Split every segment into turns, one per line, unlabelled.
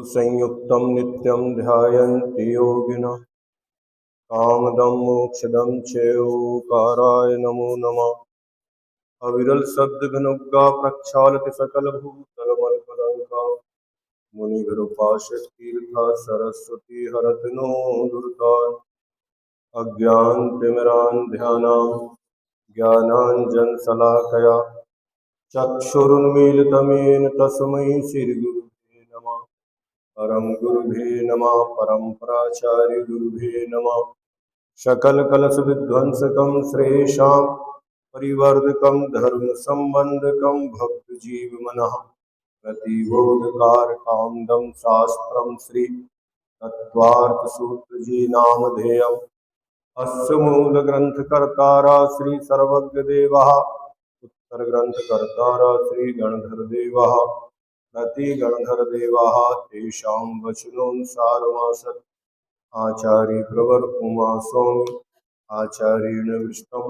संयुक्तं नित्यं ध्यायन्ति योगिनः कामदं मोक्षदं चैवोकाराय नमो नमः। अविरल शब्द घनुग्गा प्रक्षालति सकल भूतलमलकलंका मुनिगुरुपाशत तीर्था सरस्वती हरत नो दुर्गान् अज्ञानतिमिरान्धयानां ज्ञानाञ्जनशलाकया चक्षुरुन्मीलितं तस्मै श्रीगुरुवे नमः। परम गुरुभे नमः। परम्पराचार्य गुरुभे नमः। सकल कलश विध्वंसकं श्रेषां परिवर्धकं धर्म संबंधकं भक्त जीव मनः प्रतिबोधकारकामदं शास्त्रं श्री तत्वार्थ सूत्र जी नामधेयम् अस्य मूल ग्रंथ कर्तारा श्री सर्वज्ञ देवः उत्तर ग्रंथ कर्तारा श्री गणधर देवः प्रति गणधर देवः तेषां वचनोऽनुसारमासत् आचार्य प्रवर उमा स्वामी आचार्येण विष्णु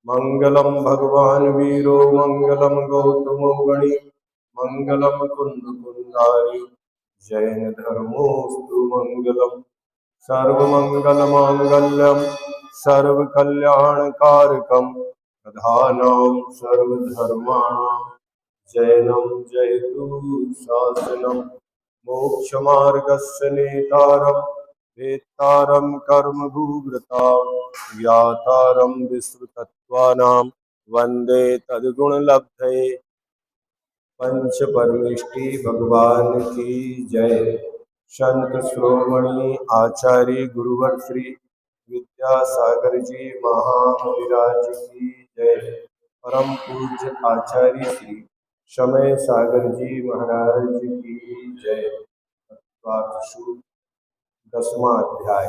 मंगलम भगवान वीरो मंगलम गौतमो गणि मंगलम कुंद कुंदारी जैन धर्मोस्तु मंगलम सर्वमंगलमांगल्यम सर्वकल्याणकारकम प्रधानं सर्वधर्माणां जैनं जयतु शासनं मोक्षमार्गस्य नेतारं वेत्तारं कर्मभूभृतां ज्ञातारं विश्वतत्त्वानां वन्दे तद्गुणलब्धये। पंच परमेष्टि भगवान की जय। संत श्रोमणी आचार्य गुरुवर श्री विद्यासागर जी महाविराज की जय। परम पूज्य आचार्य श्री समय सागर जी महाराज की जय। 10वां अध्याय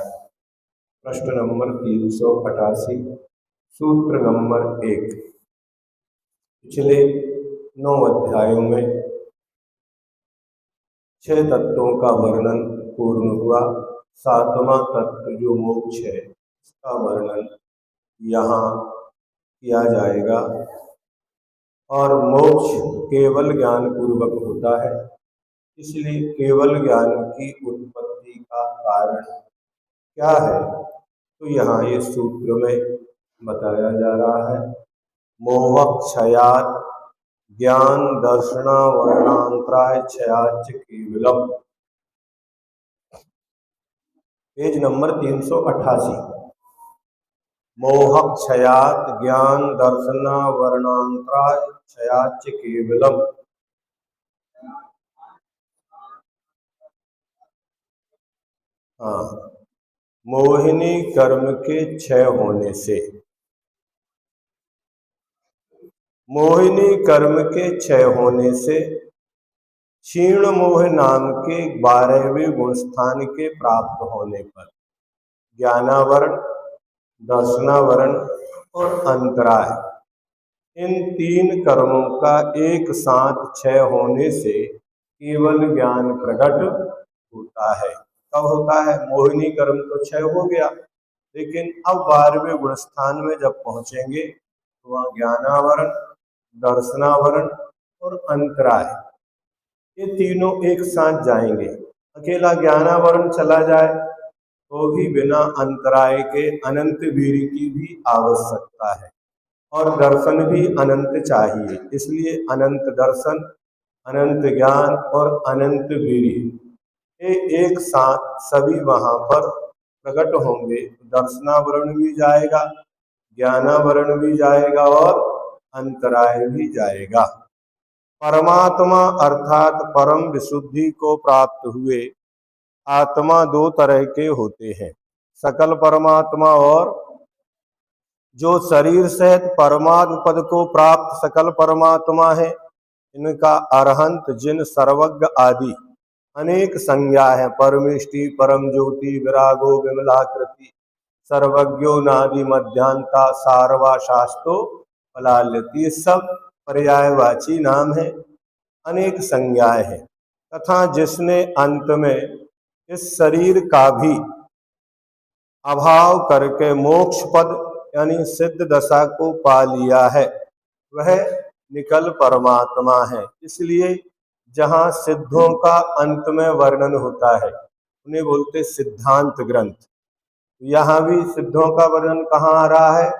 प्रश्न नंबर 388 सूत्र नंबर 1। पिछले 9 अध्यायों में 6 तत्वों का वर्णन पूर्ण हुआ। 7वां तत्व जो मोक्ष है इसका वर्णन यहाँ किया जाएगा। और मोक्ष केवल ज्ञान पूर्वक होता है, इसलिए केवल ज्ञान की उत्पत्ति का कारण क्या है तो यहाँ ये सूत्र में बताया जा रहा है। मोहक्षयात् ज्ञान दर्शना वर्णांतराय क्षयाच केवलम। Page number 388। मोहक्षयात् ज्ञान दर्शना वर्णांतराय क्षयाच केवलम। हाँ, मोहिनी कर्म के क्षय होने से, मोहिनी कर्म के क्षय होने से क्षीण मोह नाम के 12वें गुण स्थान के प्राप्त होने पर ज्ञानावरण, दर्शनावरण और अंतराय इन 3 कर्मों का एक साथ क्षय होने से केवल ज्ञान प्रकट होता है। कब होता है? मोहिनी कर्म तो क्षय हो गया, लेकिन अब 12वें गुण स्थान में जब पहुंचेंगे तो वहाँ ज्ञानावरण, दर्शनावरण और अंतराय ये तीनों एक साथ जाएंगे। अकेला ज्ञानावरण चला जाए तो भी बिना अंतराय के अनंत वीर की भी आवश्यकता है और दर्शन भी अनंत चाहिए। इसलिए अनंत दर्शन, अनंत ज्ञान और अनंत वीर ये एक साथ सभी वहां पर प्रकट होंगे। दर्शनावरण भी जाएगा, ज्ञानावरण भी जाएगा और अंतराय भी जाएगा। परमात्मा अर्थात परम विशुद्धि को प्राप्त हुए आत्मा 2 तरह के होते हैं, सकल परमात्मा और जो शरीर सहित परमात्म पद को प्राप्त सकल परमात्मा है। इनका अरहंत, जिन, सर्वज्ञ आदि अनेक संज्ञा है। परमेष्टि, परम ज्योति, विरागो, विमलाकृति, सर्वज्ञो, नादि, मध्यांता, सारवा, शास्तो, फलाल्यति सब पर्यायवाची नाम है, अनेक संज्ञाएं हैं। तथा जिसने अंत में इस शरीर का भी अभाव करके मोक्ष पद यानी सिद्ध दशा को पा लिया है वह निकल परमात्मा है। इसलिए जहाँ सिद्धों का अंत में वर्णन होता है, उन्हें बोलते सिद्धांत ग्रंथ। यहाँ भी सिद्धों का वर्णन कहाँ आ रहा है?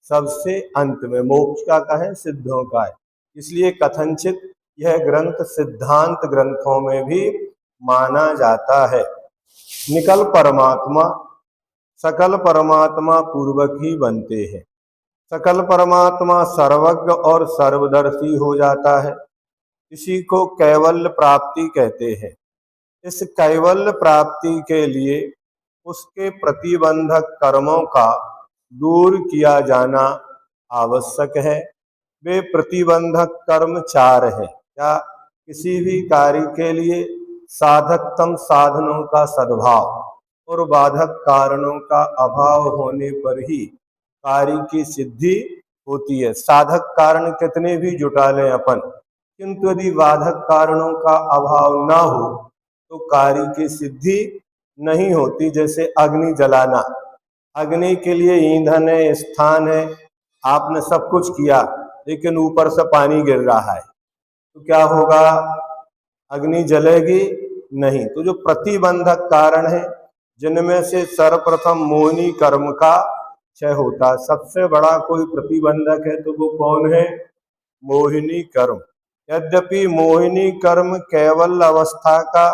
सबसे अंत में। मोक्ष का है, सिद्धों का है, इसलिए कथनचित यह ग्रंथ सिद्धांत ग्रंथों में भी माना जाता है। निकल परमात्मा, सकल परमात्मा पूर्वक ही बनते हैं। सकल परमात्मा सर्वज्ञ और सर्वदर्शी हो जाता है, इसी को कैवल्य प्राप्ति कहते हैं। इस कैवल्य प्राप्ति के लिए उसके प्रतिबंधक कर्मों का दूर किया जाना आवश्यक है। वे प्रतिबंधक कर्म 4 हैं। क्या? किसी भी कार्य के लिए साधकतम साधनों का सद्भाव और बाधक कारणों का अभाव होने पर ही कार्य की सिद्धि होती है। साधक कारण कितने भी जुटा लें अपन, किंतु यदि बाधक कारणों का अभाव ना हो तो कार्य की सिद्धि नहीं होती। जैसे अग्नि जलाना, अग्नि के लिए ईंधन है, स्थान है, आपने सब कुछ किया, लेकिन ऊपर से पानी गिर रहा है तो क्या होगा? अग्नि जलेगी नहीं। तो जो प्रतिबंधक कारण है, जिनमें से सर्वप्रथम मोहिनी कर्म का क्षय होता है। सबसे बड़ा कोई प्रतिबंधक है तो वो कौन है? मोहिनी कर्म। यद्यपि मोहिनी कर्म केवल अवस्था का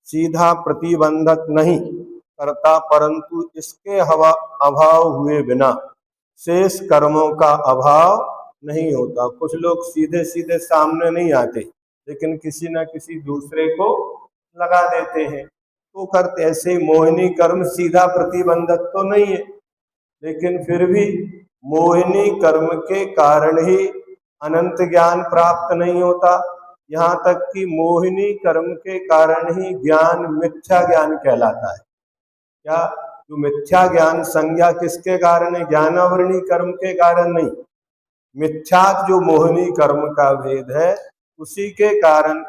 सीधा प्रतिबंधक नहीं करता, परंतु इसके अभाव हुए बिना शेष कर्मों का अभाव नहीं होता। कुछ लोग सीधे सीधे सामने नहीं आते, लेकिन किसी न किसी दूसरे को लगा देते हैं तो करते। ऐसे ही मोहिनी कर्म सीधा प्रतिबंधक तो नहीं है, लेकिन फिर भी मोहिनी कर्म के कारण ही अनंत ज्ञान प्राप्त नहीं होता। यहाँ तक कि मोहिनी कर्म के कारण ही ज्ञान मिथ्या ज्ञान कहलाता है। क्या? जो मिथ्या ज्ञान संज्ञा किसके कारण है? ज्ञानावरणी कर्म के कारण नहीं। मिथ्या जो मोहिनी कर्म का भेद है, उसी के कारण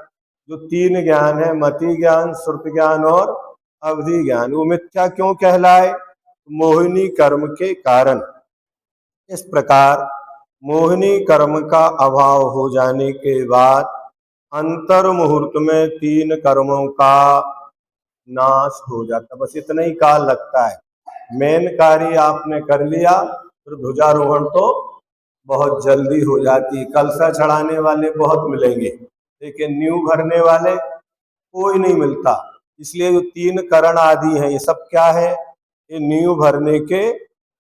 जो 3 ज्ञान है, मति ज्ञान, श्रुत ज्ञान और अवधि ज्ञान, वो मिथ्या क्यों कहलाए? मोहिनी कर्म के कारण। इस प्रकार मोहिनी कर्म का अभाव हो जाने के बाद अंतर मुहूर्त में 3 कर्मों का नाश हो जाता। बस इतना ही काल लगता है। मेन कार्य आपने कर लिया, फिर ध्वजारोहण तो बहुत जल्दी हो जाती है। कलशा चढ़ाने वाले बहुत मिलेंगे, लेकिन नींव भरने वाले कोई नहीं मिलता। इसलिए जो 3 करण आदि हैं, ये सब क्या है? ये नींव भरने के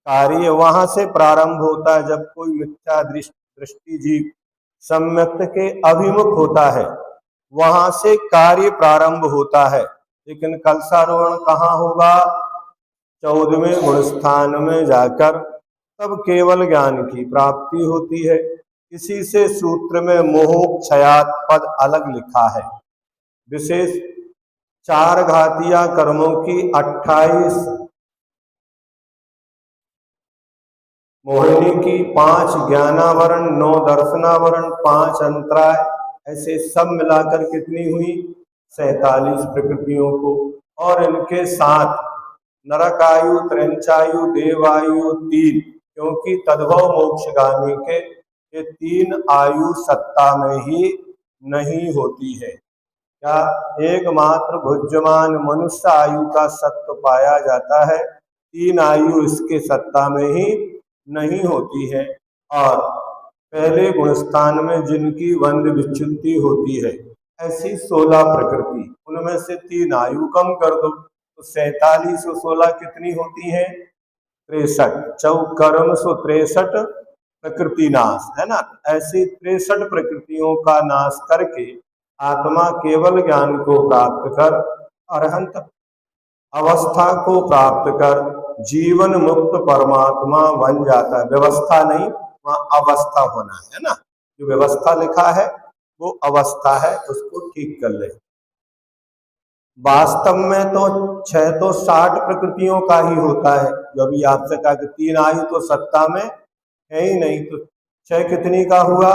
कार्य वहां से प्रारंभ होता है। जब कोई मिथ्या दृष्टि जीव सम्यक्त के अभिमुख होता है, वहां से कार्य प्रारंभ होता है। लेकिन कलशारोहण कहाँ होगा? 14वें गुण स्थान में जाकर तब केवल ज्ञान की प्राप्ति होती है। इसी से सूत्र में मोहोक्षयात पद अलग लिखा है। विशेष 4 घातिया कर्मों की 28, मोहिनी की 5 ज्ञानावरण, 9 दर्शनावरण, 5 अंतराय, ऐसे सब मिलाकर कितनी हुई? 47 प्रकृतियों को। और इनके साथ नरकायु, त्रैंचायु, देवायु 3, क्योंकि तद्भव मोक्षगामी के ये 3 आयु सत्ता में ही नहीं होती है। क्या? एकमात्र भुज्यमान मनुष्य आयु का सत्व पाया जाता है, 3 आयु इसके सत्ता में ही नहीं होती है। और पहले गुणस्थान में जिनकी वंद विच्युति होती है, ऐसी 16 प्रकृति, उनमें से 3 आयु कम कर दो तो 47 और 16 कितनी होती है? 63। चौकर्म 63 प्रकृति नाश, है ना? ऐसी 63 प्रकृतियों का नाश करके आत्मा केवल ज्ञान को प्राप्त कर अरहंत अवस्था को प्राप्त कर जीवन मुक्त परमात्मा बन जाता है। व्यवस्था नहीं, वहां अवस्था होना है ना? जो व्यवस्था लिखा है वो अवस्था है, उसको ठीक कर ले। वास्तव में तो 6 तो 60 प्रकृतियों का ही होता है। जो अभी आपसे कहा कि 3 आयु तो सत्ता में है ही नहीं, तो 6 कितनी का हुआ?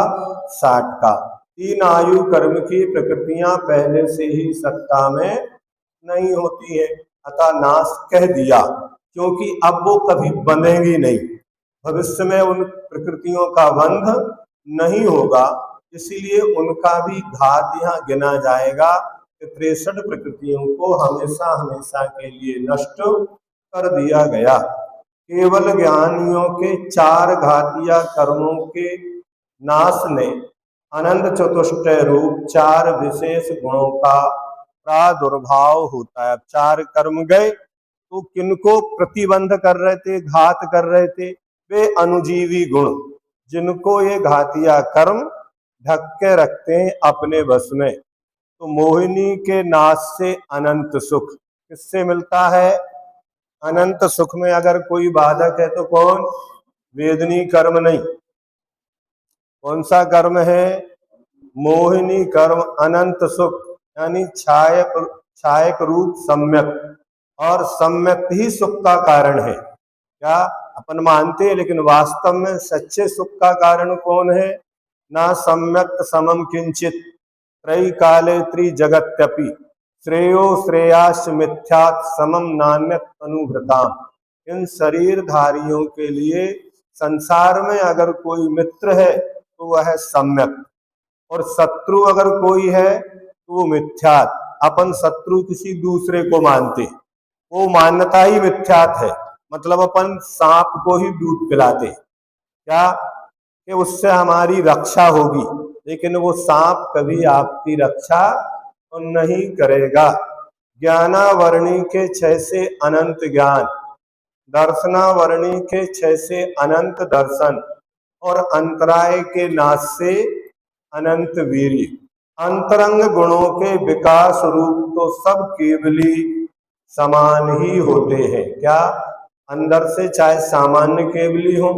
60 का। 3 आयु कर्म की प्रकृतियां पहले से ही सत्ता में नहीं होती है, अतः नाश कह दिया, क्योंकि अब वो कभी बंधेंगी नहीं। भविष्य में उन प्रकृतियों का बंध नहीं होगा, इसीलिए उनका भी घात यहाँ गिना जाएगा कि 63 प्रकृतियों को हमेशा हमेशा के लिए नष्ट कर दिया गया। केवल ज्ञानियों के 4 घातीय कर्मों के नाश ने अनंत चतुष्टय रूप 4 विशेष गुणों का प्रादुर्भाव होता है। अब 4 कर्म गए तो किनको प्रतिबंध कर रहे थे, घात कर रहे थे? वे अनुजीवी गुण, जिनको ये घातिया कर्म ढक के रखते हैं अपने बस में। तो मोहिनी के नाश से अनंत सुख किससे मिलता है? अनंत सुख में अगर कोई बाधक है तो कौन? वेदनी कर्म नहीं। कौन सा कर्म है? मोहिनी कर्म। अनंत सुख यानी छायक रूप सम्यक, और सम्यक ही सुख का कारण है। क्या अपन मानते हैं, लेकिन वास्तव में सच्चे सुख का कारण कौन है? ना सम्यक समम किंचित त्रय काले त्रिजगत्यपि श्रेयो श्रेयाश मिथ्यात् समम नान्यत अनुभृताम। इन शरीरधारियों के लिए संसार में अगर कोई मित्र है तो वह है सम्यक, और शत्रु अगर कोई है तो वो मिथ्यात। अपन शत्रु किसी दूसरे को मानते, वो मान्यता ही मिथ्यात है। मतलब अपन सांप को ही दूध पिलाते, क्या कि उससे हमारी रक्षा होगी, लेकिन वो सांप कभी आपकी रक्षा तो नहीं करेगा। ज्ञानावरणी के 6 से अनंत ज्ञान, दर्शनावरणी के 6 से अनंत दर्शन, और अंतराय के नाश से अनंत वीर्य। अंतरंग गुणों के विकास रूप तो सब केवली समान ही होते हैं। क्या? अंदर से चाहे सामान्य केवली हो,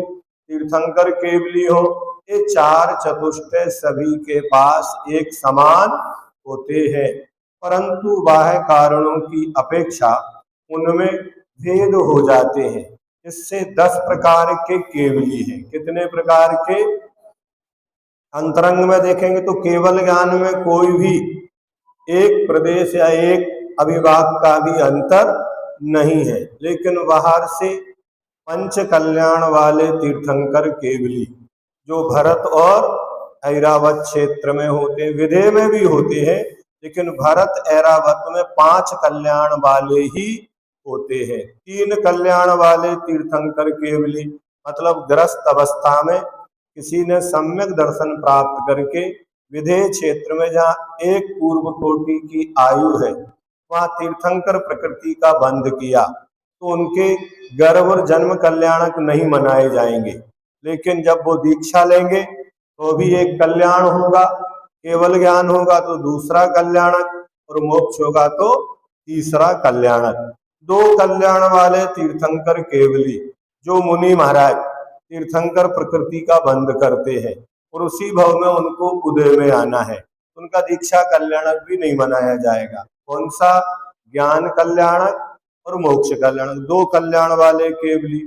तीर्थंकर केवली हो, ये 4 चतुष्टय सभी के पास एक समान होते हैं, परंतु बाह्य कारणों की अपेक्षा उनमें भेद हो जाते हैं। इससे 10 प्रकार के केवली हैं। कितने प्रकार के? अंतरंग में देखेंगे तो केवल ज्ञान में कोई भी एक प्रदेश या एक अभिभाग का भी अंतर नहीं है, लेकिन बाहर से पंच कल्याण वाले तीर्थंकर केवली जो भरत और ऐरावत क्षेत्र में होते हैं, विदेह में भी होते हैं, लेकिन भरत ऐरावत में 5 कल्याण वाले ही होते हैं। 3 कल्याण वाले तीर्थंकर केवली, मतलब ग्रस्त अवस्था में किसी ने सम्यक दर्शन प्राप्त करके विदेह क्षेत्र में जहाँ एक पूर्व कोटि की आयु है वहां तीर्थंकर प्रकृति का बंध किया, तो उनके गर्भ और जन्म कल्याणक नहीं मनाए जाएंगे। लेकिन जब वो दीक्षा लेंगे तो भी एक कल्याण होगा, केवल ज्ञान होगा तो दूसरा कल्याणक, और मोक्ष होगा तो तीसरा कल्याणक। 2 कल्याण वाले तीर्थंकर केवली जो मुनि महाराज तीर्थंकर प्रकृति का बंध करते हैं और उसी भाव में उनको उदय में आना है, उनका दीक्षा कल्याणक भी नहीं मनाया जाएगा। कौन सा? ज्ञान कल्याणक और मोक्ष कल्याणक। 2 कल्याण वाले केवली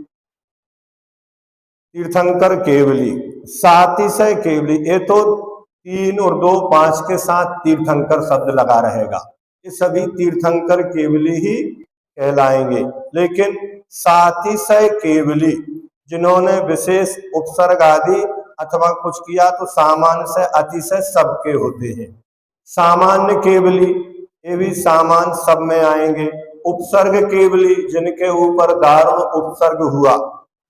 तीर्थंकर केवली। सातिशय केवली, ये तो 3 और 2 5 के साथ तीर्थंकर शब्द लगा रहेगा, ये सभी तीर्थंकर केवली ही कहलाएंगे। लेकिन सातिशय केवली जिन्होंने विशेष उपसर्ग आदि अथवा कुछ किया तो सामान्य से अतिशय सबके होते हैं। सामान्य केवली ये भी सामान्य सब में आएंगे। उपसर्ग केवली जिनके ऊपर दारुण उपसर्ग हुआ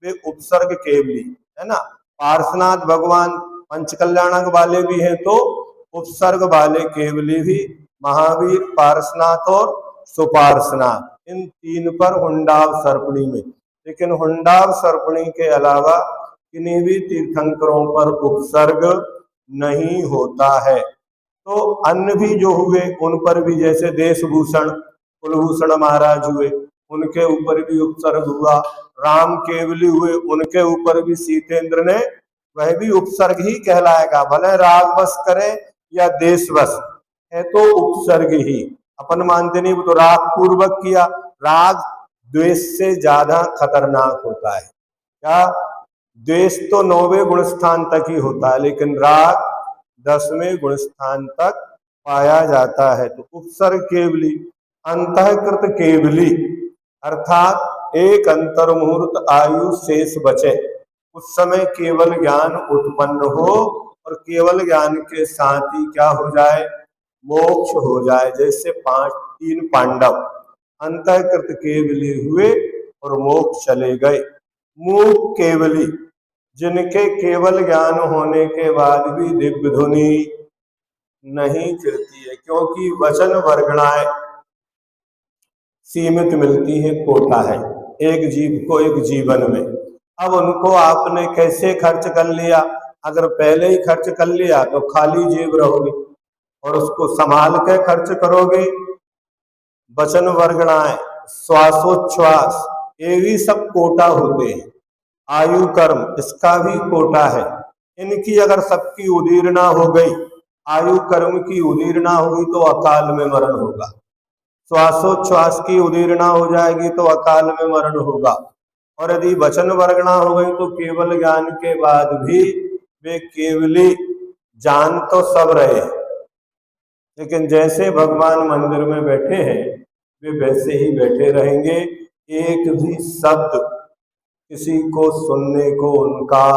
वे उपसर्ग केवली है ना। पार्श्वनाथ भगवान पंचकल्याणक वाले भी हैं तो उपसर्ग वाले केवली भी महावीर, पार्श्वनाथ और सुपार्श्वनाथ, इन 3 पर हुंडाव सर्पणी में। लेकिन हुंडाव सर्पणी के अलावा किन्हीं भी तीर्थंकरों पर उपसर्ग नहीं होता है। तो अन्य भी जो हुए उन पर भी, जैसे देशभूषण कुलभूषण महाराज हुए उनके ऊपर भी उपसर्ग हुआ, राम केवली हुए उनके ऊपर भी सीतेंद्र ने, वह भी उपसर्ग ही कहलाएगा, भले राग बस करे या देश बस है तो उपसर्ग ही। अपन मानते नहीं, वो तो राग पूर्वक किया। राग द्वेष से ज्यादा खतरनाक होता है। क्या? द्वेष तो 9वें गुण स्थान तक ही होता है, लेकिन राग 10वें गुण स्थान तक पाया जाता है। तो उपसर्ग केवली। अंतःकृत केवली अर्थात एक अंतर मुहूर्त आयु शेष बचे, उस समय केवल ज्ञान उत्पन्न हो और केवल ज्ञान के साथ ही क्या हो जाए, मोक्ष हो जाए। जैसे तीन पांडव अंतःकृत केवली हुए और मोक्ष चले गए। मूक केवली, जिनके केवल ज्ञान होने के बाद भी दिव्य ध्वनि नहीं गिरती है, क्योंकि वचन वर्गणाएं सीमित मिलती है, कोटा है एक जीव को एक जीवन में। अब उनको आपने कैसे खर्च कर लिया, अगर पहले ही खर्च कर लिया तो खाली जेब रहोगे, और उसको संभाल के खर्च करोगे। वचन वर्गणाएं, श्वासोच्छ्वास, ये भी सब कोटा होते हैं। आयु कर्म, इसका भी कोटा है। इनकी अगर सबकी उदीर्णा हो गई, आयु कर्म की उदीर्णा होगी तो अकाल में मरण होगा। श्वासोच्छ्वास की उदीर्णा हो जाएगी तो अकाल में मरण होगा। और यदि वचन वर्गणा हो गई तो केवल ज्ञान के बाद भी वे केवली जान तो सब रहे, लेकिन जैसे भगवान मंदिर में बैठे हैं वे वैसे ही बैठे रहेंगे। एक भी शब्द किसी को सुनने को उनका,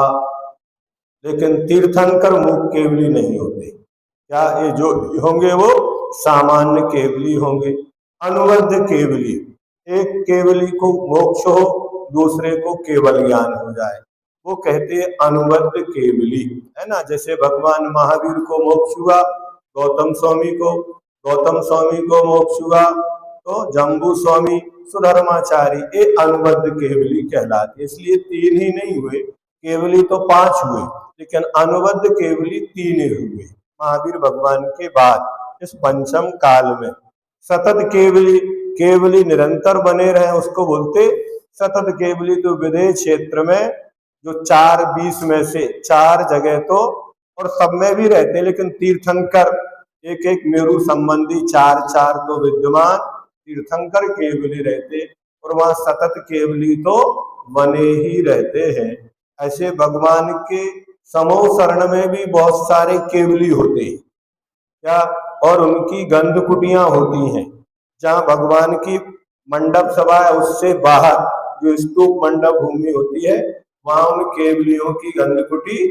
लेकिन तीर्थंकर मूक केवली नहीं होते। क्या ये जो होंगे वो सामान्य केवली होंगे। अनुबद्ध केवली, एक केवली को मोक्ष हो, दूसरे को केवल ज्ञान हो जाए, वो कहते हैं अनुबद्ध केवली, है ना। जैसे भगवान महावीर को मोक्ष हुआ, गौतम स्वामी को मोक्ष हुआ, तो जम्बू स्वामी, सुधर्माचारी, ये अनुबद्ध केवली कहलाते। इसलिए तीन ही नहीं हुए, केवली तो 5 हुए, लेकिन अनुबद्ध केवली 3 ही हुए महावीर भगवान के बाद इस पंचम काल में। सतत केवली, केवली निरंतर बने रहे उसको बोलते सतत केवली। तो विदेश क्षेत्र में जो 4-20 में से 4 जगह तो, और सब में भी रहते, लेकिन तीर्थंकर एक एक मेरु संबंधी 4-4 तो विद्यमान तीर्थंकर केवली रहते, और वहां सतत केवली तो बने ही रहते हैं। ऐसे भगवान के समूह शरण में भी बहुत सारे केवली होते हैं क्या, और उनकी गंध कुटियां होती हैं, जहाँ भगवान की मंडप सभा है उससे बाहर जो स्तूप मंडप भूमि होती है, वहां उन केवलियों की गंध कुटी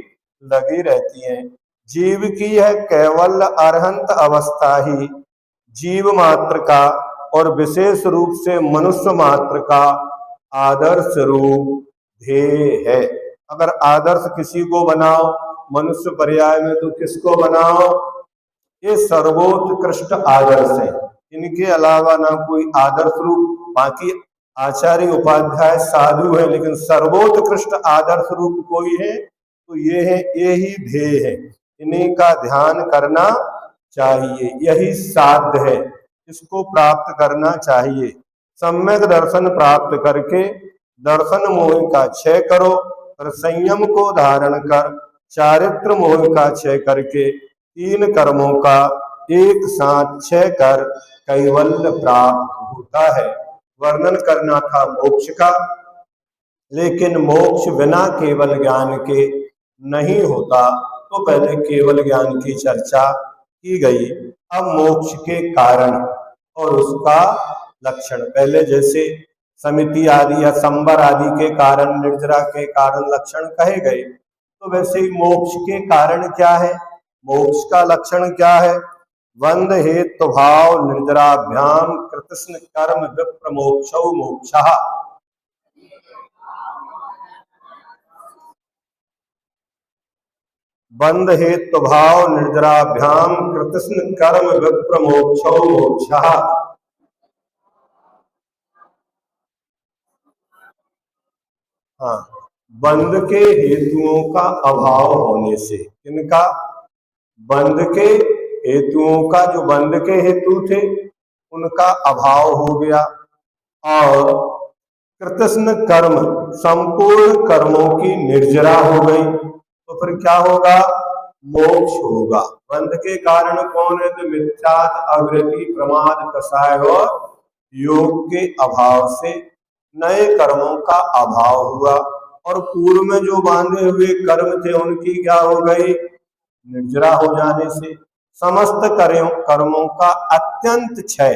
लगी रहती है। जीव की है केवल अरहंत अवस्था ही जीव मात्र का और विशेष रूप से मनुष्य मात्र का आदर्श रूप ध्येय है। अगर आदर्श किसी को बनाओ मनुष्य पर्याय में, तो किसको बनाओ, ये सर्वोत्कृष्ट आदर्श है। इनके अलावा ना कोई आदर्श रूप, बाकी आचार्य उपाध्याय साधु है, लेकिन सर्वोत्कृष्ट आदर्श रूप कोई है तो ये है, ये ही ध्येय है। इन्हीं का ध्यान करना चाहिए, यही साध्य है, इसको प्राप्त करना चाहिए। सम्यक दर्शन प्राप्त करके दर्शन मोह का क्षय करो, और संयम को धारण कर चारित्र मोह का क्षय करके 3 कर्मों का एक साथ क्षय कर कैवल्य प्राप्त होता है। वर्णन करना था मोक्ष का, लेकिन मोक्ष बिना केवल ज्ञान के नहीं होता, तो पहले केवल ज्ञान की चर्चा की गई। अब मोक्ष के कारण और उसका लक्षण, पहले जैसे समिति आदि या संबर आदि के कारण, निर्जरा के कारण लक्षण कहे गए, तो वैसे ही मोक्ष के कारण क्या है, मोक्ष का लक्षण क्या है। बंध हेतु भाव निर्जराभ्याम कृतस्न कर्म विप्र मोक्षौ मोक्षः। बंध हेतु भाव निर्जराभ्याम कृतस्न कर्म विप्र मोक्षौ मोक्षः। हाँ, बंध के हेतुओं का अभाव होने से, इनका बंध के हेतुओं का, जो बंध के हेतु थे उनका अभाव हो गया, और कृतस्न कर्म, संपूर्ण कर्मों की निर्जरा हो गई, तो फिर क्या होगा, मोक्ष होगा। बंध के कारण कौन है, तो मिथ्यात अवृत्ति प्रमाद कसाय और योग के अभाव से नए कर्मों का अभाव हुआ, और पूर्व में जो बांधे हुए कर्म थे उनकी क्या हो गई, निर्जरा हो जाने से समस्त कर्मों का अत्यंत क्षय,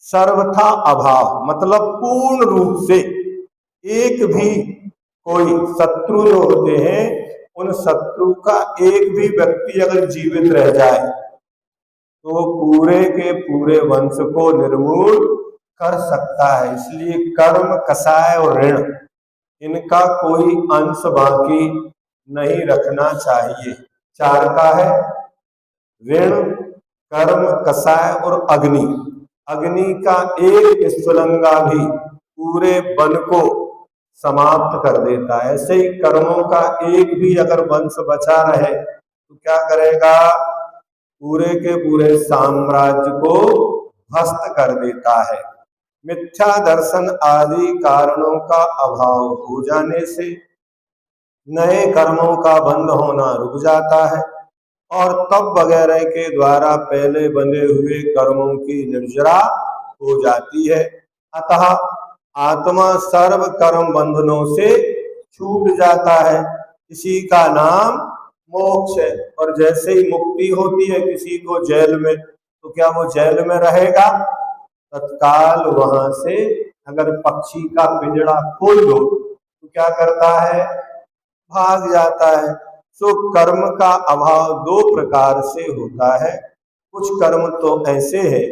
सर्वथा अभाव, मतलब पूर्ण रूप से एक भी कोई शत्रु जो होते हैं उन शत्रु का एक भी व्यक्ति अगर जीवित रह जाए तो पूरे के पूरे वंश को निर्मूल कर सकता है। इसलिए कर्म, कषाय और ऋण, इनका कोई अंश बाकी नहीं रखना चाहिए। 4 का है ऋण, कर्म, कषाय और अग्नि। अग्नि का एक स्फुलिंगा भी पूरे वन को समाप्त कर देता है। ऐसे ही कर्मों का एक भी अगर वंश बचा रहे तो क्या करेगा, पूरे के पूरे साम्राज्य को ध्वस्त कर देता है। मिथ्या दर्शन आदि कारणों का अभाव हो जाने से नए कर्मों का बंद होना रुक जाता है और तप वगैरह के द्वारा पहले बंधे हुए कर्मों की निर्जरा हो जाती है। अतः आत्मा सर्व कर्म बंधनों से छूट जाता है। इसी का नाम मोक्ष है। और जैसे ही मुक्ति होती है किसी को जेल में, तो क्या वो जेल में रहेगा? तत्काल वहां से अगर पक्षी का पिंजड़ा खोल दो तो क्या करता है, भाग जाता है। सो कर्म का अभाव 2 प्रकार से होता है। कुछ कर्म तो ऐसे हैं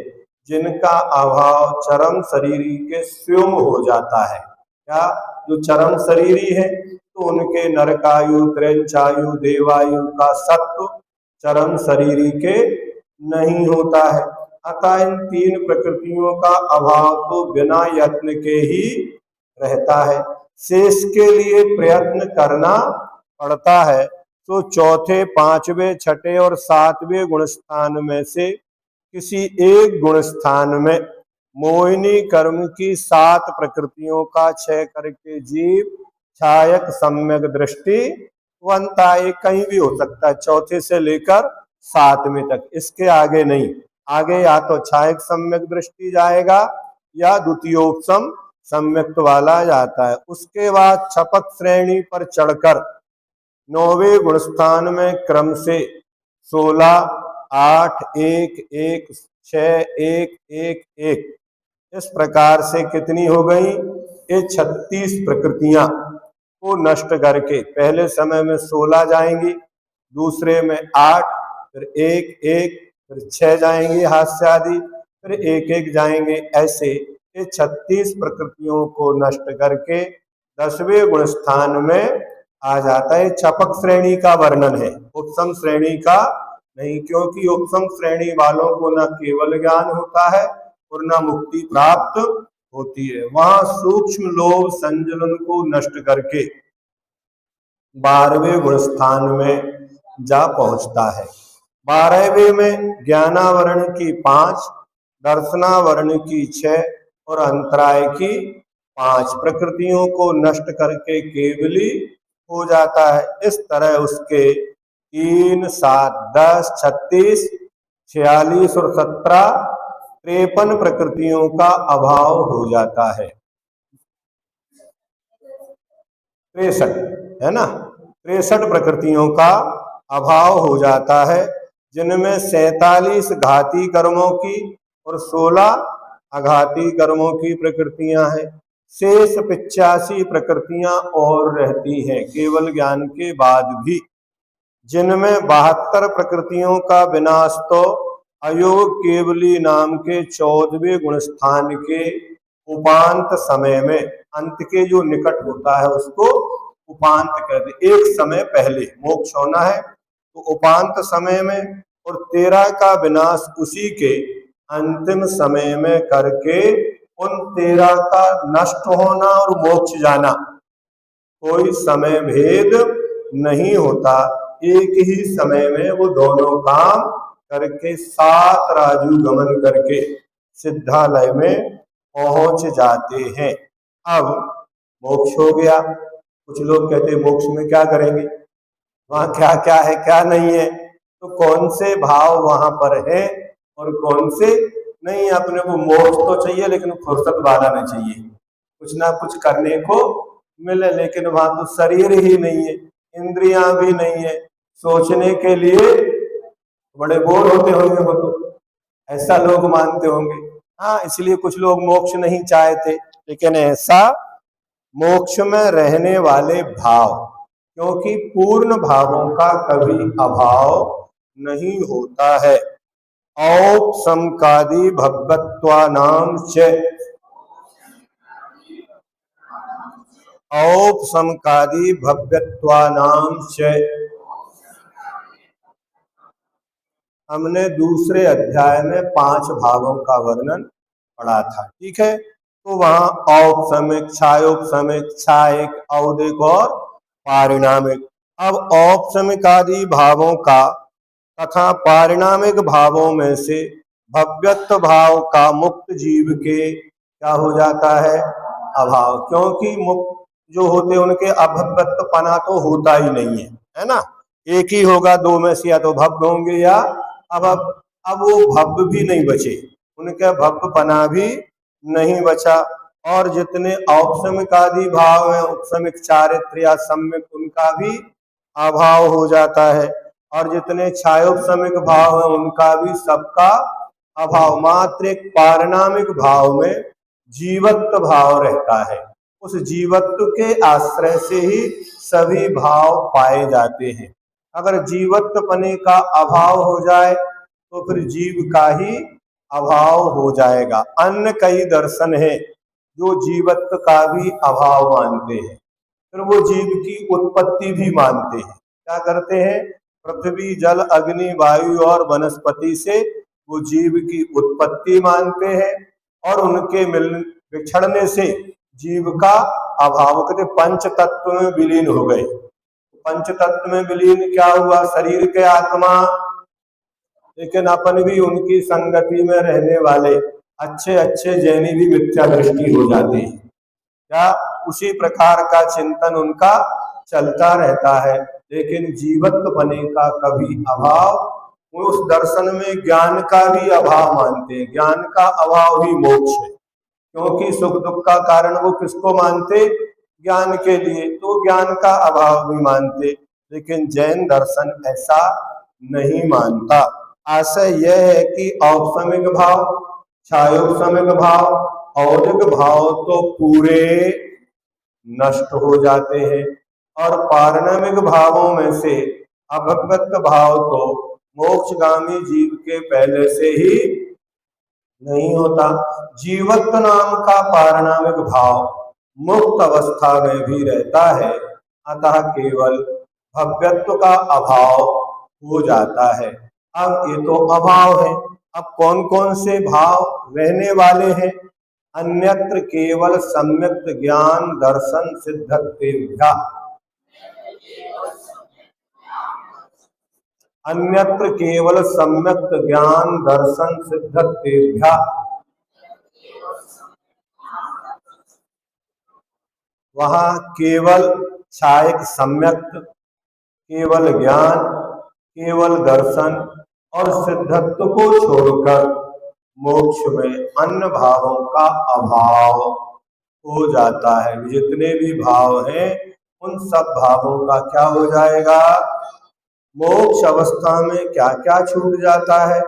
जिनका अभाव चरम शरीरी के स्वयं हो जाता है। क्या? जो चरम शरीरी है तो उनके नरकायु, त्रैंचायु, देवायु का सत्व चरम शरीरी के नहीं होता है। अतः इन 3 प्रकृतियों का अभाव तो बिना यत्न के ही रहता है। शेष के लिए प्रयत्न करना पड़ता है। तो चौथे, 5वें, 6ठे और 7वें गुण स्थान में से किसी एक गुण स्थान में मोहिनी कर्म की 7 प्रकृतियों का क्षय करके जीव छायक सम्यक दृष्टि बनता है। कहीं भी हो सकता है, चौथे से लेकर 7वें तक, इसके आगे नहीं। आगे या तो छायक सम्यक दृष्टि जाएगा या द्वितीयोपम सम्यक्त वाला जाता है। उसके बाद छपक श्रेणी पर चढ़कर 9वें गुण स्थान में क्रम से 16, 8, 1, 1, 6, 1, 1, 1, इस प्रकार से कितनी हो गई? ये 36 प्रकृतियां को नष्ट करके पहले समय में 16 जाएंगी, दूसरे में 8, फिर 1, 1, फिर 6 जाएंगे हास्य आदि, फिर 1, 1 जाएंगे। ऐसे ये 36 प्रकृतियों को नष्ट करके 10वें गुण स्थान में आ जाता है। छपक श्रेणी का वर्णन है, उपसम श्रेणी का नहीं, क्योंकि उपसम श्रेणी वालों को न केवल ज्ञान होता है और न मुक्ति प्राप्त होती है। वहां सूक्ष्म लोभ संजलन को नष्ट करके 12वें गुण स्थान में जा पहुंचता है। 12वें में ज्ञानावरण की 5, दर्शनावरण की 6 और अंतराय की 5 प्रकृतियों को नष्ट करके केवली हो जाता है। इस तरह उसके 3, 7, 10, 36, 46 और 17, 53 प्रकृतियों का अभाव हो जाता है। 63 है ना, 63 प्रकृतियों का अभाव हो जाता है, जिनमें 47 घाती कर्मों की और 16 अघाती कर्मों की प्रकृतियां हैं। शेष 85 प्रकृतियां और रहती हैं केवल ज्ञान के बाद भी, जिनमें 72 प्रकृतियों का विनाश तो अयोग केवली नाम के 14वें गुण स्थान के उपांत समय में, अंत के जो निकट होता है उसको उपांत कहते। एक समय पहले मोक्ष होना है तो उपांत समय में, और 13 का विनाश उसी के अंतिम समय में करके उन 13 का नष्ट होना और मोक्ष जाना कोई समय भेद नहीं होता। एक ही समय में वो दोनों काम करके 7 राजू गमन करके सिद्धालय में पहुंच जाते हैं। अब मोक्ष हो गया। कुछ लोग कहते हैं मोक्ष में क्या करेंगे, वहां क्या क्या है क्या नहीं है। तो कौन से भाव वहां पर है और कौन से नहीं। अपने को मोक्ष तो चाहिए लेकिन फुर्सत वाला नहीं चाहिए, कुछ ना कुछ करने को मिले, लेकिन वहां तो शरीर ही नहीं है, इंद्रियां भी नहीं है, सोचने के लिए बड़े बोर होते होंगे वो तो, ऐसा लोग मानते होंगे। हाँ, इसलिए कुछ लोग मोक्ष नहीं चाहते। लेकिन ऐसा मोक्ष में रहने वाले भाव क्योंकि पूर्ण भावों का कभी अभाव नहीं होता है। औपसमकादि भगवत्वानाम च औपसमकादि भगवत्वानाम च हमने दूसरे अध्याय में 5 भावों का वर्णन पढ़ा था, ठीक है। तो वहां औपसमिक, क्षायोपसमिक, क्षायिक, औदिक और पारिणामिक। अब औपसमिक आदि भावों का तथा पारिणामिक भावों में से भव्यत्व भाव का मुक्त जीव के क्या हो जाता है, अभाव। क्योंकि मुक्त जो होते उनके अभव्यत्व पना तो होता ही नहीं है ना। एक ही होगा, दो में से या तो भव्य होंगे या अभव्य। अब वो भव्य भी नहीं बचे, उनका भव्य पना भी नहीं बचा। और जितने औपसमिक आदि भाव है, उपसमिक, चारित्र या सम्यक, उनका भी अभाव हो जाता है। और जितने क्षायोपसमिक भाव है उनका भी सबका अभाव। मात्र एक पारिणामिक भाव में जीवत्व भाव रहता है। उस जीवत्व के आश्रय से ही सभी भाव पाए जाते हैं। अगर जीवत्व पने का अभाव हो जाए तो फिर जीव का ही अभाव हो जाएगा। अन्य कई दर्शन है जो जीवत्व का भी अभाव मानते हैं, फिर वो जीव की उत्पत्ति भी मानते हैं। क्या करते हैं, पृथ्वी, जल, अग्नि, वायु और वनस्पति से वो जीव की उत्पत्ति मानते हैं और उनके बिछड़ने से जीव का अभाव। कहते पंच तत्व में विलीन हो गए। पंच तत्व में विलीन क्या हुआ, शरीर के आत्मा, लेकिन अपन भी उनकी संगति में रहने वाले अच्छे अच्छे जैनी भी मिथ्या दृष्टि हो जाते हैं। क्या उसी प्रकार का चिंतन उनका चलता रहता है, लेकिन जीवत्व बने का कभी अभाव। वो उस दर्शन में ज्ञान का भी अभाव मानते हैं। ज्ञान का अभाव ही मोक्ष है, क्योंकि सुख दुख का कारण वो किसको मानते, ज्ञान के लिए, तो ज्ञान का अभाव भी मानते। लेकिन जैन दर्शन ऐसा नहीं मानता। आशय यह है कि औपसमिक भाव, क्षायोपसमिक भाव, औदिक भाव तो पूरे नष्ट हो जाते हैं और पारिणामिक भावों में से अभगवत भाव तो मोक्षगामी जीव के पहले से ही नहीं होता। जीवत्व नाम का पारिणामिक भाव मुक्त अवस्था में भी रहता है, अतः केवल भव्यत्व का अभाव हो जाता है। अब ये तो अभाव है। अब कौन कौन से भाव रहने वाले हैं, अन्यत्र केवल सम्यक ज्ञान दर्शन सिद्धत्वेभ्या, अन्यत्र केवल सम्यक ज्ञान दर्शन सिद्धत्वेभ्या, वहां केवल क्षायक सम्यक, केवल ज्ञान, केवल दर्शन और सिद्धत्व को छोड़कर मोक्ष में अन्य भावों का अभाव हो जाता है। जितने भी भाव हैं उन सब भावों का क्या हो जाएगा, मोक्ष अवस्था में क्या क्या छूट जाता है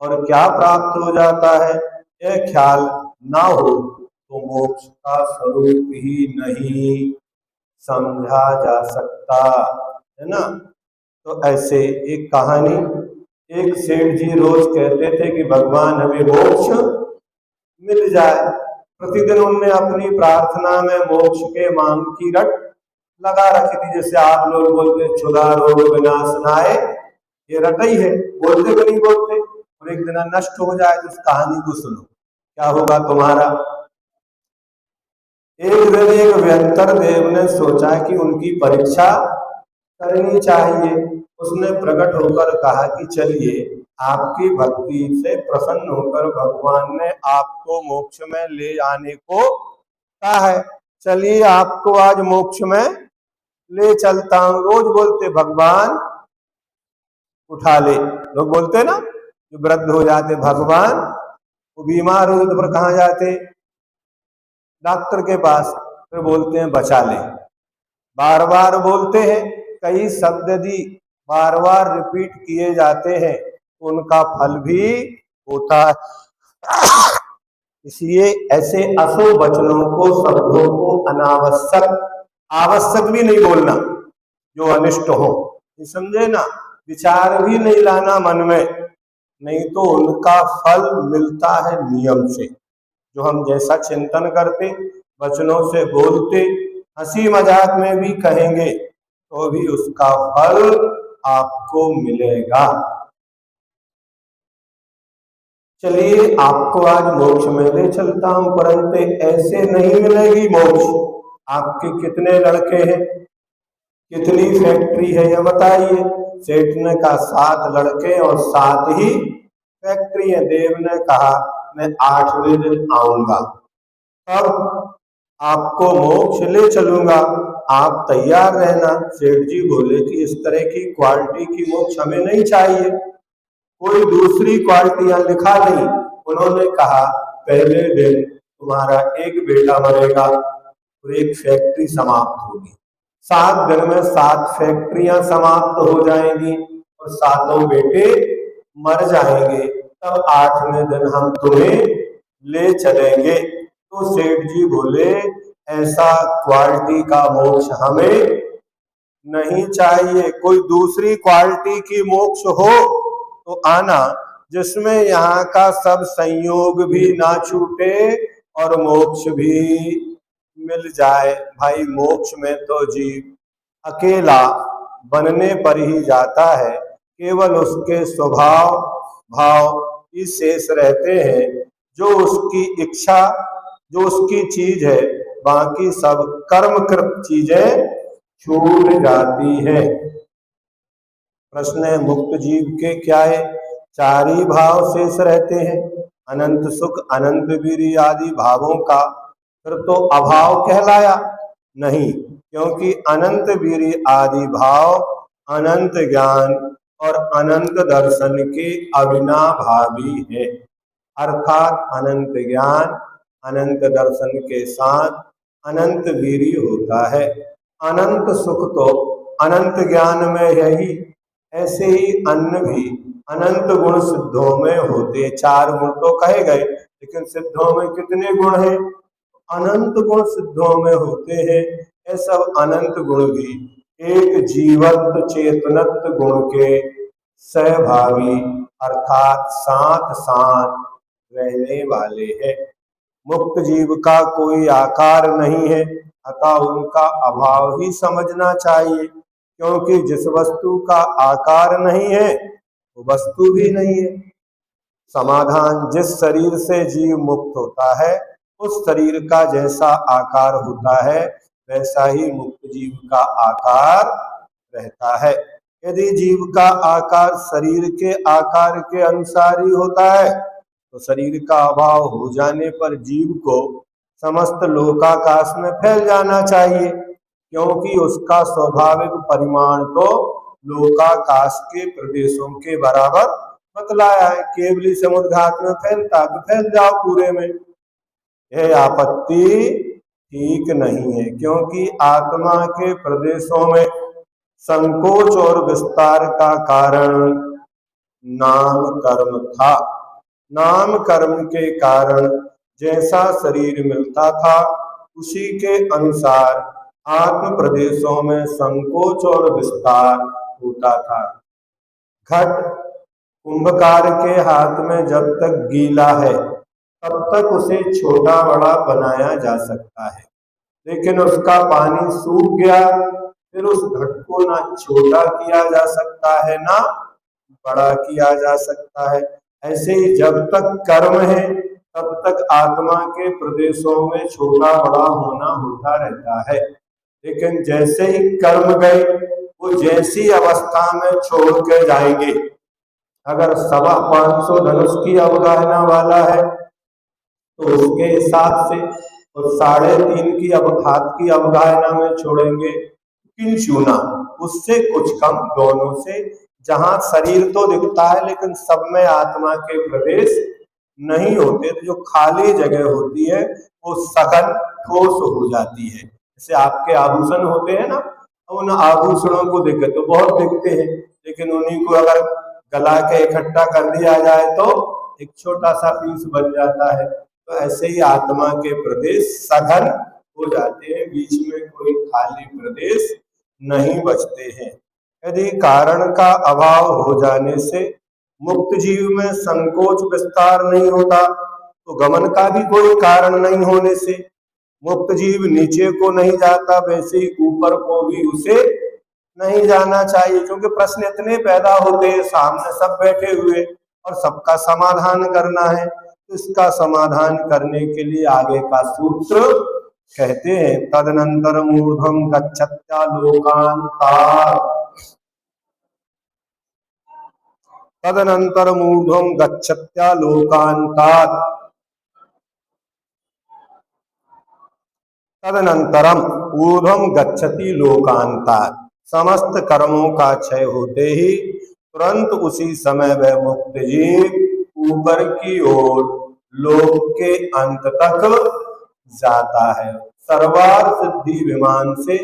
और क्या प्राप्त हो जाता है, यह ख्याल ना हो तो मोक्ष का स्वरूप ही नहीं समझा जा सकता, है ना। तो ऐसे एक कहानी, एक सेठ जी रोज कहते थे कि भगवान हमें मोक्ष मिल जाए। प्रतिदिन उनने अपनी प्रार्थना में मोक्ष के मांग की रट लगा रखी थी। जैसे आप लोग बोलते क्षुधा रोग विनाशनाय, ये रट ही है, बोलते भी नहीं बोलते। और एक दिन नष्ट हो जाए तो इस कहानी को सुनो, क्या होगा तुम्हारा। एक दिन एक व्यंतर देव ने सोचा कि उनकी परीक्षा करनी चाहिए। उसने प्रकट होकर कहा कि चलिए, आपकी भक्ति से प्रसन्न होकर भगवान ने आपको मोक्ष में ले आने को कहा है। चलिए आपको आज मोक्ष में ले चलता हूं। रोज बोलते भगवान उठा ले, लोग बोलते ना, जो वृद्ध हो जाते भगवान, वो बीमार हो तो फिर कहाँ जाते, डॉक्टर के पास, फिर बोलते हैं बचा ले। बार बार बोलते हैं, कई शब्द यदि बार बार रिपीट किए जाते हैं तो उनका फल भी होता है। इसलिए ऐसे अशुभ वचनों को, शब्दों को अनावश्यक, आवश्यक भी नहीं बोलना। जो अनिष्ट हो, समझे ना, विचार भी नहीं लाना मन में, नहीं तो उनका फल मिलता है नियम से। जो हम जैसा चिंतन करते, वचनों से बोलते, हंसी मजाक में भी कहेंगे तो भी उसका फल आपको मिलेगा। चलिए आपको आज मोक्ष में ले चलता हूं, परंतु ऐसे नहीं मिलेगी मोक्ष। आपके कितने लड़के हैं, कितनी फैक्ट्री है, यह बताइए। सेठ ने कहा 7 लड़के और 7 ही फैक्ट्री है। देव ने कहा मैं 8वें दिन आऊंगा, तब आपको मोक्ष ले चलूंगा, आप तैयार रहना। सेठ जी बोले कि इस तरह की क्वालिटी की मोक्ष हमें नहीं चाहिए, कोई दूसरी क्वालिटियां लिखा नहीं। उन्होंने कहा पहले दिन तुम्हारा एक बेटा मरेगा और एक फैक्ट्री समाप्त होगी। 7 दिन में 7 फैक्ट्रियां समाप्त हो जाएंगी और 7 बेटे मर जाएंगे, तब 8वें दिन हम तुम्हें ले चलेंगे। तो सेठ जी बोले ऐसा क्वालिटी का मोक्ष हमें नहीं चाहिए, कोई दूसरी क्वालिटी की मोक्ष हो तो आना, जिसमें यहाँ का सब संयोग भी ना छूटे और मोक्ष भी मिल जाए। भाई मोक्ष में तो जीव अकेला बनने पर ही जाता है, केवल उसके स्वभाव भाव ही शेष रहते हैं, जो उसकी इच्छा, जो उसकी चीज है, बाकी सब कर्मकृत चीजें छूट जाती है। प्रश्न है मुक्त जीव के क्या है? 4 ही भाव शेष रहते हैं, अनंत सुख, अनंत वीर्य आदि भावों का फिर तो अभाव कहलाया नहीं, क्योंकि अनंत वीर्य आदि भाव अनंत ज्ञान और अनंत दर्शन के अविनाभावी है। अर्थात अनंत ज्ञान अनंत दर्शन के साथ अनंत वीर्य होता है। अनंत सुख तो अनंत ज्ञान में यही, ऐसे ही अन्न भी अनंत गुण सिद्धों में होते। 4 गुण तो कहे गए, लेकिन सिद्धों में कितने गुण हैं? अनंत गुण सिद्धों में होते हैं। ये सब अनंत गुण भी एक जीवत्व चेतनत्व गुण के सहभागी अर्थात साथ साथ रहने वाले हैं। मुक्त जीव का कोई आकार नहीं है, अतः उनका अभाव ही समझना चाहिए, क्योंकि जिस वस्तु का आकार नहीं है वो वस्तु भी नहीं है। समाधान, जिस शरीर से जीव मुक्त होता है उस शरीर का जैसा आकार होता है वैसा ही मुक्त जीव का आकार रहता है। यदि जीव का आकार शरीर के आकार के अनुसार ही होता है तो शरीर का अभाव हो जाने पर जीव को समस्त लोकाकाश में फैल जाना चाहिए, क्योंकि उसका स्वाभाविक परिमाण तो लोकाकाश के प्रदेशों के बराबर बतलाया है। केवली समुद्र घाट में फैलता तो फैल जाओ पूरे में, यह आपत्ति ठीक नहीं है, क्योंकि आत्मा के प्रदेशों में संकोच और विस्तार का कारण नाम कर्म था। नाम कर्म के कारण जैसा शरीर मिलता था उसी के अनुसार आत्म प्रदेशों में संकोच और विस्तार होता था। घट कुंभकार के हाथ में जब तक गीला है तब तक उसे छोटा बड़ा बनाया जा सकता है, लेकिन उसका पानी सूख गया फिर उस घट को ना छोटा किया जा सकता है ना बड़ा किया जा सकता है। ऐसे ही जब तक कर्म है तब तक आत्मा के प्रदेशों में छोटा बड़ा होना होता रहता है, लेकिन जैसे ही कर्म गए वो जैसी अवस्था में छोड़ के जाएंगे। अगर 525 धनुष की अवगाहना वाला है तो उसके हिसाब से, और 3.5 की हाथ की अवगाहना में छोड़ेंगे किंचुना, उससे कुछ कम, दोनों से। जहां शरीर तो दिखता है लेकिन सब में आत्मा के प्रवेश नहीं होते, तो जो खाली जगह होती है वो सघन ठोस हो जाती है। जैसे आपके आभूषण होते हैं ना, उन आभूषणों को देखे तो बहुत दिखते हैं, लेकिन उन्हीं को अगर गला के इकट्ठा कर दिया जाए तो एक छोटा सा पीस बन जाता है। तो ऐसे ही आत्मा के प्रदेश सघन हो जाते हैं, बीच में कोई खाली प्रदेश नहीं बचते हैं। यदि कारण का अभाव हो जाने से मुक्त जीव में संकोच विस्तार नहीं होता, तो गमन का भी कोई कारण नहीं होने से मुक्त जीव नीचे को नहीं जाता, वैसे ही ऊपर को भी उसे नहीं जाना चाहिए। क्योंकि प्रश्न इतने पैदा होते हैं, सामने सब बैठे हुए और सबका समाधान करना है। तो इसका समाधान करने के लिए आगे का सूत्र कहते हैं, तदनंतर मूर्धम गच्छत्या लोकांतात्, तदनंतर मूर्धम गच्छत्या लोकांतात्, तदनंतरम ऊर्ध्वम गच्छति लोकांतात्। समस्त कर्मों का क्षय होते ही तुरंत उसी समय वह मुक्त जीव ऊपर की ओर लोक के अंत तक जाता है। सर्वार सिद्धि विमान से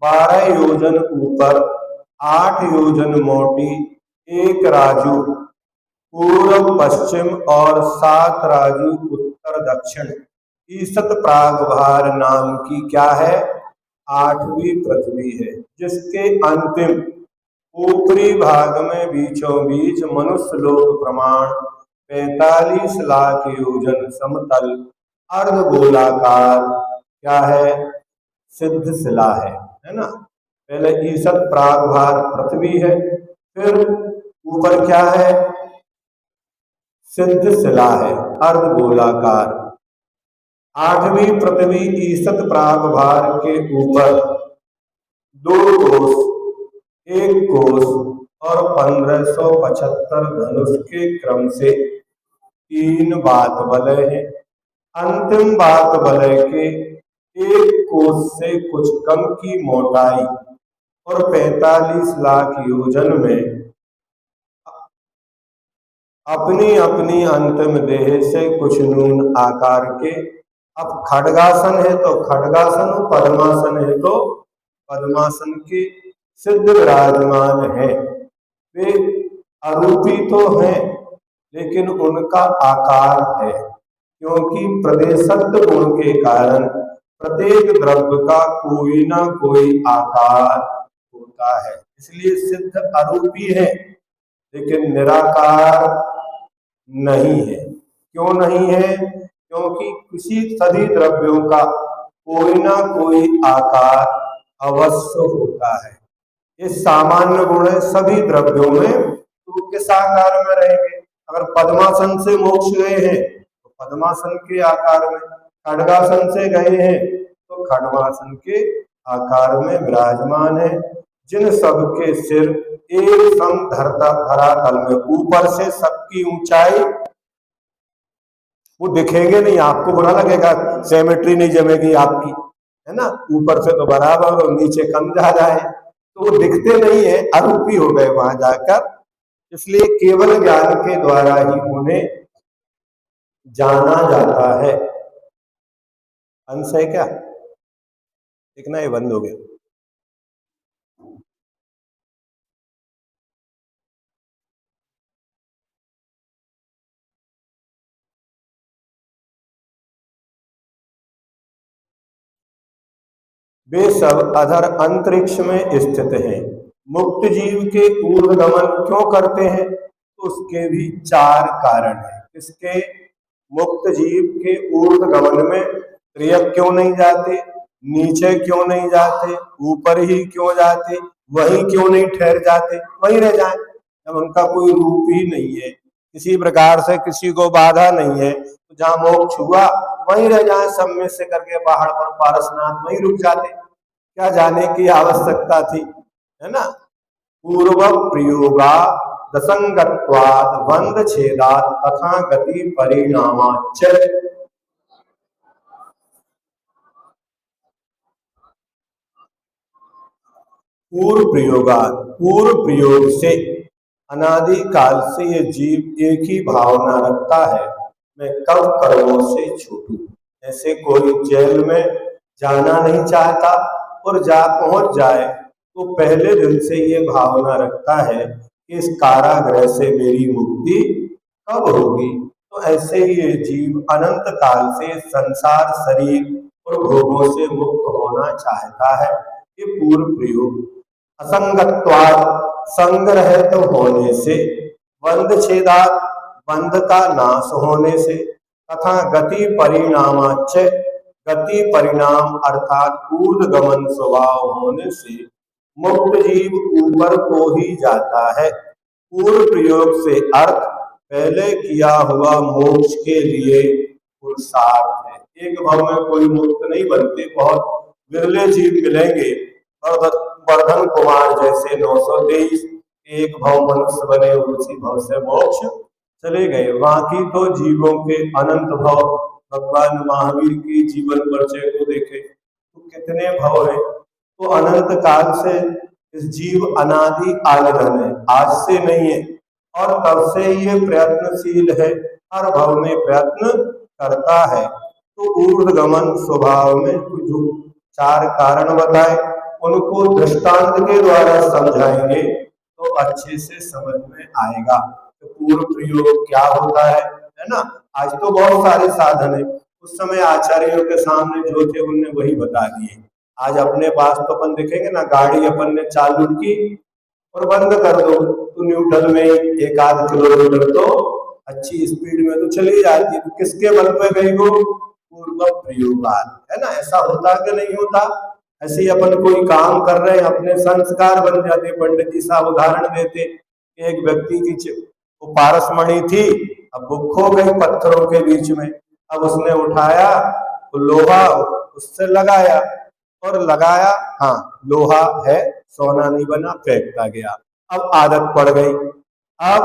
12 योजन ऊपर, 8 योजन मोटी, 1 राजू पूर्व पश्चिम और 7 राजू उत्तर दक्षिण, ईसत प्रागभार नाम की क्या है, 8वीं पृथ्वी है, जिसके अंतिम ऊपरी भाग में बीचों बीच मनुष्य लोक प्रमाण 45 लाख योजन समतल अर्धगोलाकार क्या है, सिद्ध शिला है ना। पहले ईसत प्रागभार पृथ्वी है, फिर ऊपर क्या है, सिद्ध शिला है अर्धगोलाकार। 8वीं पृथ्वी ईसत प्रागभार के ऊपर 2 कोस, 1 कोस और 1575 धनुष के क्रम से 3 बात वलय है। अंतिम बात वलय के 1 कोस से कुछ कम की मोटाई और 45 लाख योजन में अपनी अपनी अंतिम देह से कुछ नून आकार के, अब खड्गासन है तो खड्गासन, पद्मासन है तो पद्मासन के सिद्ध विराजमान है। वे अरूपी तो हैं, लेकिन उनका आकार है, क्योंकि प्रदेशत्व गुण के कारण प्रत्येक द्रव्य का कोई ना कोई आकार होता है। इसलिए सिद्ध अरूपी है, लेकिन निराकार नहीं है। क्यों नहीं है? क्योंकि किसी सभी द्रव्यों का कोई ना कोई आकार अवश्य होता है। ये सामान्य गुण है सभी द्रव्यों में, तो किस आकार में रहेंगे? अगर पद्मासन से मोक्ष गए हैं तो पद्मासन के आकार में, खड्गासन से गए हैं तो खड्गासन के आकार में विराजमान है। जिन सब के सिर एक सम धरातल में, ऊपर से सबकी ऊंचाई वो दिखेंगे नहीं, आपको बुरा लगेगा, सिमेट्री नहीं जमेगी आपकी, है ना। ऊपर से तो बराबर और नीचे कम ज्यादा है, तो वो दिखते नहीं है, अरूपी हो गए वहां जाकर। इसलिए केवल ज्ञान के द्वारा ही उन्हें जाना जाता है। अंश है क्या? दिखना ये बंद हो गया। वे सब अधर अंतरिक्ष में स्थित हैं। मुक्त जीव के ऊर्ध्वगमन क्यों करते हैं? तो उसके भी 4 कारण हैं। इसके मुक्त जीव के ऊर्ध्वगमन में त्रियक क्यों नहीं जाते, नीचे क्यों नहीं जाते, ऊपर ही क्यों जाते, वहीं क्यों नहीं ठहर जाते, वहीं रह जाए। जब उनका कोई रूप ही नहीं है, किसी प्रकार से किसी को बाधा नहीं है, तो जहां मोक्ष हुआ वहीं रह जाए, सब में से करके पहाड़ पर पारसनाथ वहीं रुक जाते, क्या जाने की आवश्यकता थी, है ना। पूर्व प्रयोगा दसंगत्वाद बंध छेदात तथा गति परिणामाच। पूर्व प्रयोग से, अनादि काल से ये जीव एक ही भावना रखता है, मैं कब कर्मों से छूटूं। ऐसे कोई जेल में जाना नहीं चाहता और पहुंच जाए तो पहले दिन से ये भावना रखता है कि इस कारागृह से मेरी मुक्ति कब होगी। तो ऐसे ही ये जीव अनंत काल से संसार शरीर और भोगों से मुक्त होना चाहता है। ये पूर्व प्रयोग। असंगत्वात् संग रहित होने से, बंध छेदात् बंध का नाश होने से, तथा गति परिणामाच गति परिणाम अर्थात ऊर्ध्वगमन स्वभाव होने से मुक्त जीव ऊपर को ही जाता है। पूर्व प्रयोग से अर्थ पहले किया हुआ मोक्ष के लिए पुरुषार्थ है। एक भाव में कोई मुक्त नहीं बनते, बहुत विरले जीव मिलेंगे। वर्धन कुमार जैसे 923 एक भाव मनुष्य बने, उसी भाव से मोक्ष चले गए। बाकी तो जीवों के अनंत भाव, भगवान महावीर की जीवन परिचय को देखे तो कितने भाव है। तो अनंत काल से इस जीव अनादि आलधन है, आज से नहीं है, और तब से ये प्रयत्नशील है, हर भाव में प्रयत्न करता है। तो ऊर्ध्वगमन स्वभाव में जो 4 कारण बताए उनको दृष्टांत के द्वारा समझाएंगे तो अच्छे से समझ में आएगा तो पूर्व प्रयोग क्या होता है ना। आज तो बहुत सारे साधन है, उस समय आचार्यों के सामने जो थे उनने वही बता दिए। आज अपने पास तो अपन देखेंगे ना, गाड़ी अपन ने चालू की और बंद कर दो तो न्यूट्रल में 1-8 किलोमीटर तो अच्छी स्पीड में तो चली जाती है। तो किसके बल पे गई वो? पूर्व प्रयोगात, है ना। ऐसा होता कि नहीं होता? ऐसे ही अपन कोई काम कर रहे हैं, अपने संस्कार बन जाते। पंडित जी साहब उदाहरण देते, एक व्यक्ति की वो पारसमणि थी, अब वो खो गई पत्थरों के बीच में। अब उसने उठाया तो लोहा उससे लगाया और लगाया, हाँ लोहा है, सोना नहीं बना, फेंकता गया। अब आदत पड़ गई, अब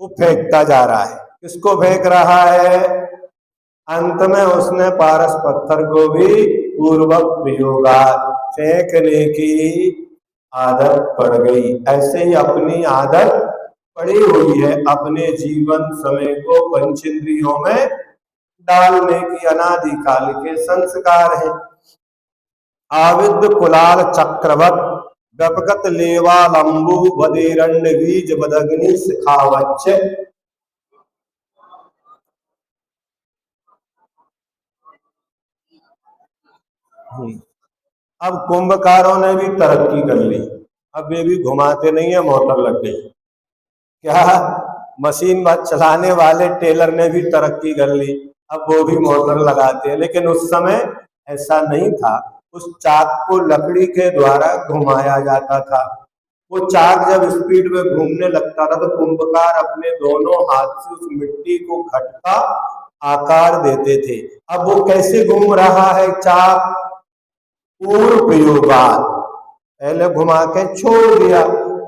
वो फेंकता जा रहा है। किसको फेंक रहा है? अंत में उसने पारस पत्थर को भी पूर्व प्रयोगात फेंकने की आदत पड़ गई। ऐसे ही अपनी आदत पड़ी हुई है, अपने जीवन समय को पंचेंद्रियों में डालने की अनादि काल के संस्कार है। आविद कुलाल चक्रवत व्यपगत लेवा लंबु बदेरंड बीज बदग्नि सिखावच्च। अब कुंभकारों ने भी तरक्की कर ली, अब ये भी घुमाते नहीं है, मोटर लग गई। क्या मशीन चलाने वाले टेलर ने भी तरक्की कर ली, अब वो भी मोटर लगाते हैं। लेकिन उस समय ऐसा नहीं था, उस चाक को लकड़ी के द्वारा घुमाया जाता था। वो चाक जब स्पीड में घूमने लगता था तो कुंभकार अपने दोनों हाथ से उस मिट्टी को खटका आकार देते थे। अब वो कैसे घूम रहा है चाक? पूर्व प्रयोगात, पहले घुमा के छोड़ दिया।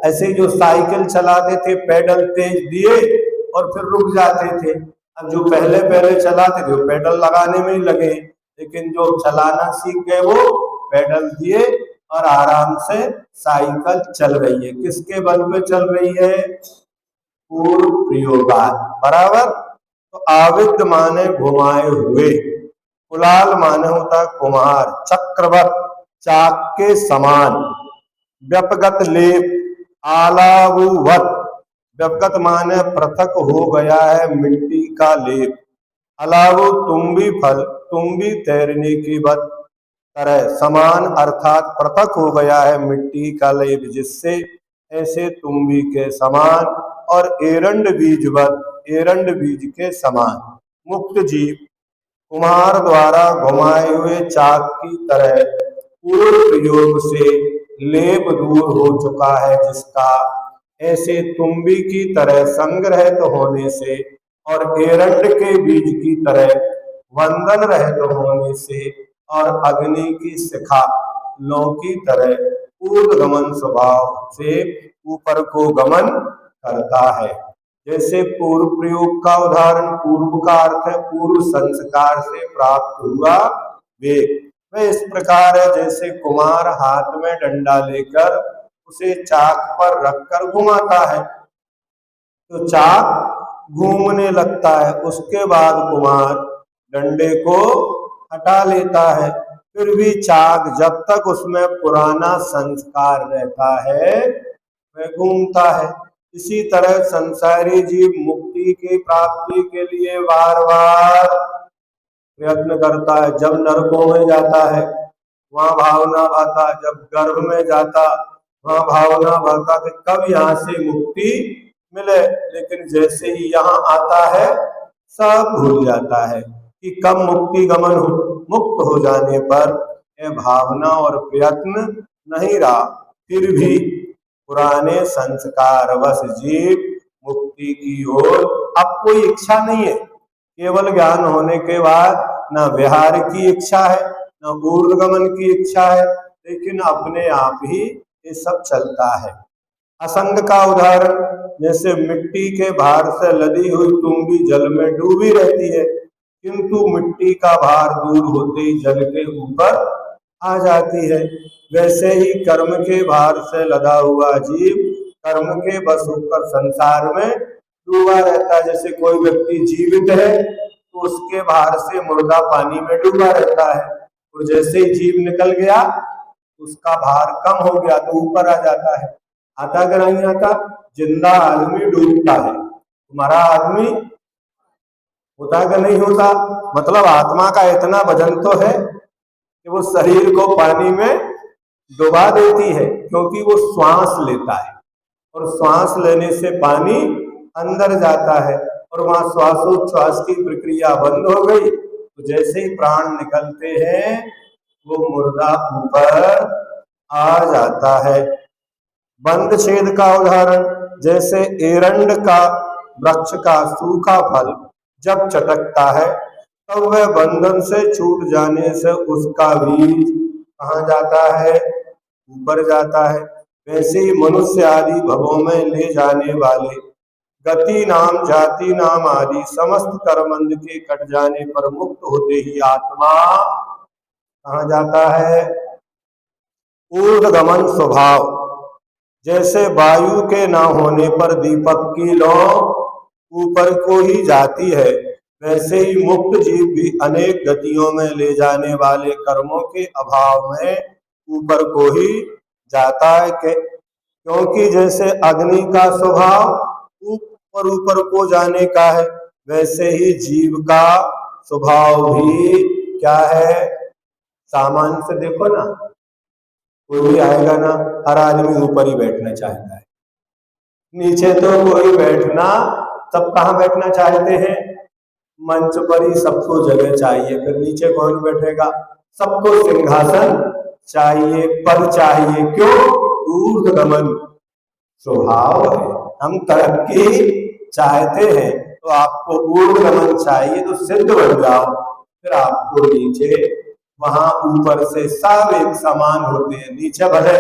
ऐसे जो साइकिल चलाते थे, पेडल तेज दिए और फिर रुक जाते थे। अब जो पहले पहले चलाते थे वो पेडल लगाने में ही लगे, लेकिन जो चलाना सीख गए वो पेडल दिए और आराम से साइकिल चल रही है। किसके बल पे चल रही है? पूर्व प्रयोगात, बराबर। तो आविद माने घुमाए हुए, कुलाल माने होता कुम्हार, चक्रवत चाक के समान, व्यपगत लेप आलावुवत, व्यपगत माने पृथक हो गया है मिट्टी का लेप, अलावु तुम्बी फल, तुम्बी तैरने की वत तरह, समान अर्थात पृथक हो गया है मिट्टी का लेप जिससे, ऐसे तुम्बी के समान, और एरंड बीजवत, एरंड बीज के समान। मुक्त जीव कुम्हार द्वारा घुमाए हुए चाक की तरह पूर्व प्रयोग से लेप दूर हो चुका है जिसका, ऐसे तुम्बी की तरह संग्रहित होने से और एरंड के बीज की तरह वंदन रहित होने से और अग्नि की शिखा लो की तरह ऊर्ध्वगमन स्वभाव से ऊपर को गमन करता है। जैसे पूर्व प्रयोग का उदाहरण, पूर्व का अर्थ है पूर्व संस्कार से प्राप्त हुआ वेग। वह इस प्रकार है जैसे कुम्हार हाथ में डंडा लेकर उसे चाक पर रखकर घुमाता है तो चाक घूमने लगता है, उसके बाद कुम्हार डंडे को हटा लेता है, फिर भी चाक जब तक उसमें पुराना संस्कार रहता है वह घूमता है। इसी तरह संसारी जीव मुक्ति की प्राप्ति के लिए बार बार प्रयत्न करता है। जब नरकों में जाता है वहां भावना भाता, जब गर्भ में जाता वहां भावना भाता कि कब यहाँ से मुक्ति मिले, लेकिन जैसे ही यहाँ आता है सब भूल जाता है कि कब मुक्ति गमन हो। मुक्त हो जाने पर यह भावना और प्रयत्न नहीं रहा, फिर भी पुराने संस्कार वश जीव मुक्ति की ओर अब कोई इच्छा नहीं है। केवल ज्ञान होने के बाद न विहार की इच्छा है न ऊर्ध्वगमन की इच्छा है, लेकिन अपने आप ही ये सब चलता है। असंग का उदाहरण, जैसे मिट्टी के भार से लदी हुई तुम्बी जल में डूबी रहती है, किंतु मिट्टी का भार दूर होते ही जल के ऊपर आ जाती है। वैसे ही कर्म के भार से लदा हुआ जीव कर्म के बस होकर संसार में डूबा रहता है। जैसे कोई व्यक्ति जीवित है तो उसके भार से मुर्दा पानी में डूबा रहता है, और जैसे ही जीव निकल गया उसका भार कम हो गया तो ऊपर आ जाता है। आता कि नहीं आता? जिंदा आदमी डूबता है, तुम्हारा आदमी होता कि नहीं होता? मतलब आत्मा का इतना वजन तो है कि वो शरीर को पानी में डुबा देती है, क्योंकि वो श्वास लेता है और श्वास लेने से पानी अंदर जाता है, और वहां श्वासोच्छ्वास की प्रक्रिया बंद हो गई तो जैसे ही प्राण निकलते हैं वो मुर्दा ऊपर आ जाता है। बंद छेद का उदाहरण, जैसे एरंड का वृक्ष का सूखा फल जब चटकता है तब वह बंधन से छूट जाने से उसका बीज कहाँ जाता है? ऊपर जाता है। वैसे ही मनुष्य आदि भवों में ले जाने वाले गति नाम जाति नाम आदि समस्त कर्मंद के कट जाने पर मुक्त होते ही आत्मा कहाँ जाता है? ऊर्ध्वगमन स्वभाव, जैसे वायु के न होने पर दीपक की लौ ऊपर को ही जाती है, वैसे ही मुक्त जीव भी अनेक गतियों में ले जाने वाले कर्मों के अभाव में ऊपर को ही जाता है। क्योंकि जैसे अग्नि का स्वभाव ऊपर ऊपर को जाने का है, वैसे ही जीव का स्वभाव भी क्या है? सामान्य से देखो ना, कोई आएगा ना, हर आदमी ऊपर ही बैठना चाहता है, नीचे तो कोई बैठना, सब कहाँ बैठना चाहते हैं? मंच पर ही सबको जगह चाहिए, फिर नीचे कौन बैठेगा? सबको सिंहासन चाहिए, पद चाहिए। क्यों? ऊर्ध्वगमन स्वभाव है, हम तरक्की चाहते हैं तो आपको ऊर्ध्वगमन चाहिए, तो सिद्ध बन जाओ, फिर आपको नीचे वहां ऊपर से सब एक समान होते हैं। नीचे भले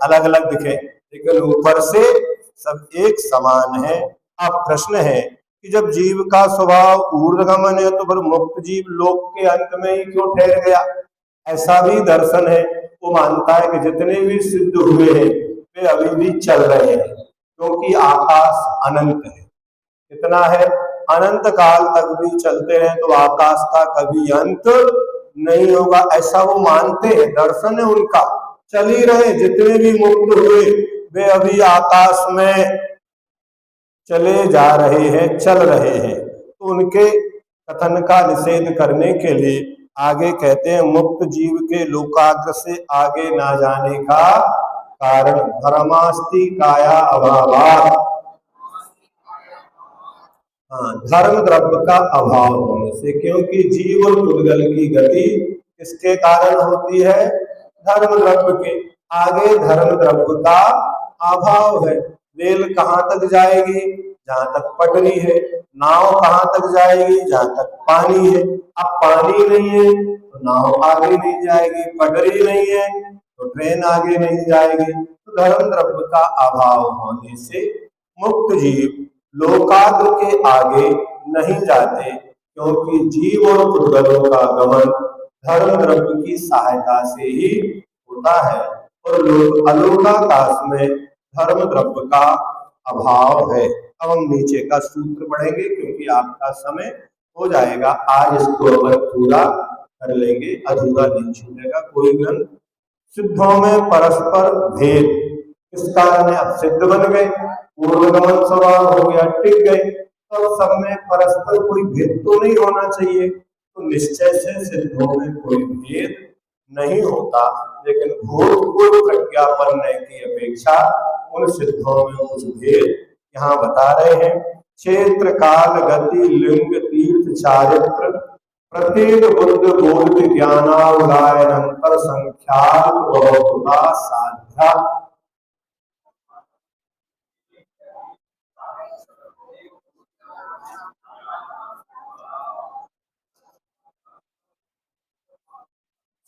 अलग अलग दिखे लेकिन ऊपर से सब एक समान है। अब प्रश्न है कि जब जीव का स्वभाव ऊर्ध्वगमन है तो फिर मुक्त जीव लोक के अंत में ही क्यों ठहर गया? ऐसा भी दर्शन है, वो मानता है कि जितने भी सिद्ध हुए हैं वे अभी भी चल रहे हैं, क्योंकि आकाश अनंत है। कितना है? अनंत काल तक भी चलते रहे तो आकाश का कभी अंत नहीं होगा, ऐसा वो मानते हैं। दर्शन है उनका, चल ही रहे। जितने भी मुक्त हुए वे अभी आकाश में चले जा रहे हैं, चल रहे हैं। तो उनके कथन का निषेध करने के लिए आगे कहते हैं, मुक्त जीव के लोकाग्र से आगे ना जाने का कारण धर्मास्ति काया अभावात्, धर्म द्रव्य का अभाव होने से। क्योंकि जीव और पुद्गल की गति किसके कारण होती है? धर्म द्रव्य के। आगे धर्म द्रव्य का अभाव है। रेल कहाँ तक जाएगी? जहां तक पटरी है। नाव कहाँ तक जाएगी? जहां तक पानी है। अब पानी नहीं है तो नाव आगे नहीं जाएगी, पटरी नहीं है तो ट्रेन आगे नहीं जाएगी। तो धर्म द्रव्य का अभाव होने से मुक्त जीव लोकाग्र के आगे नहीं जाते, क्योंकि जीव और पुद्गलों का गमन धर्म द्रव्य की सहायता से ही होता है, और लोग अलोकाकाश में धर्म द्रव्य का अभाव है। अब हम नीचे का सूत्र पढ़ेंगे क्योंकि आपका समय हो जाएगा। आज इसको अगर पूरा कर लेंगे अधूरा नहीं छूटेगा कोई ग्रंथ। सिद्धों में परस्पर भेद किस कारण है? अब सिद्ध बन गए, ऊर्ध्वगमन स्वभाव हो गया, टिक गए, तो सब में परस्पर कोई भेद तो नहीं होना चाहिए, तो निश्चय से सिद्धों में कोई भेद नहीं होता, लेकिन भूतपूर्व प्रज्ञापन्न की अपेक्षा उन सिद्धों में कुछ भेद यहाँ बता रहे हैं। क्षेत्र काल गति लिंग तीर्थ चारित्र प्रत्येक बुद्ध बोध ज्ञानावगायनंतर संख्यात बहुता साध्या।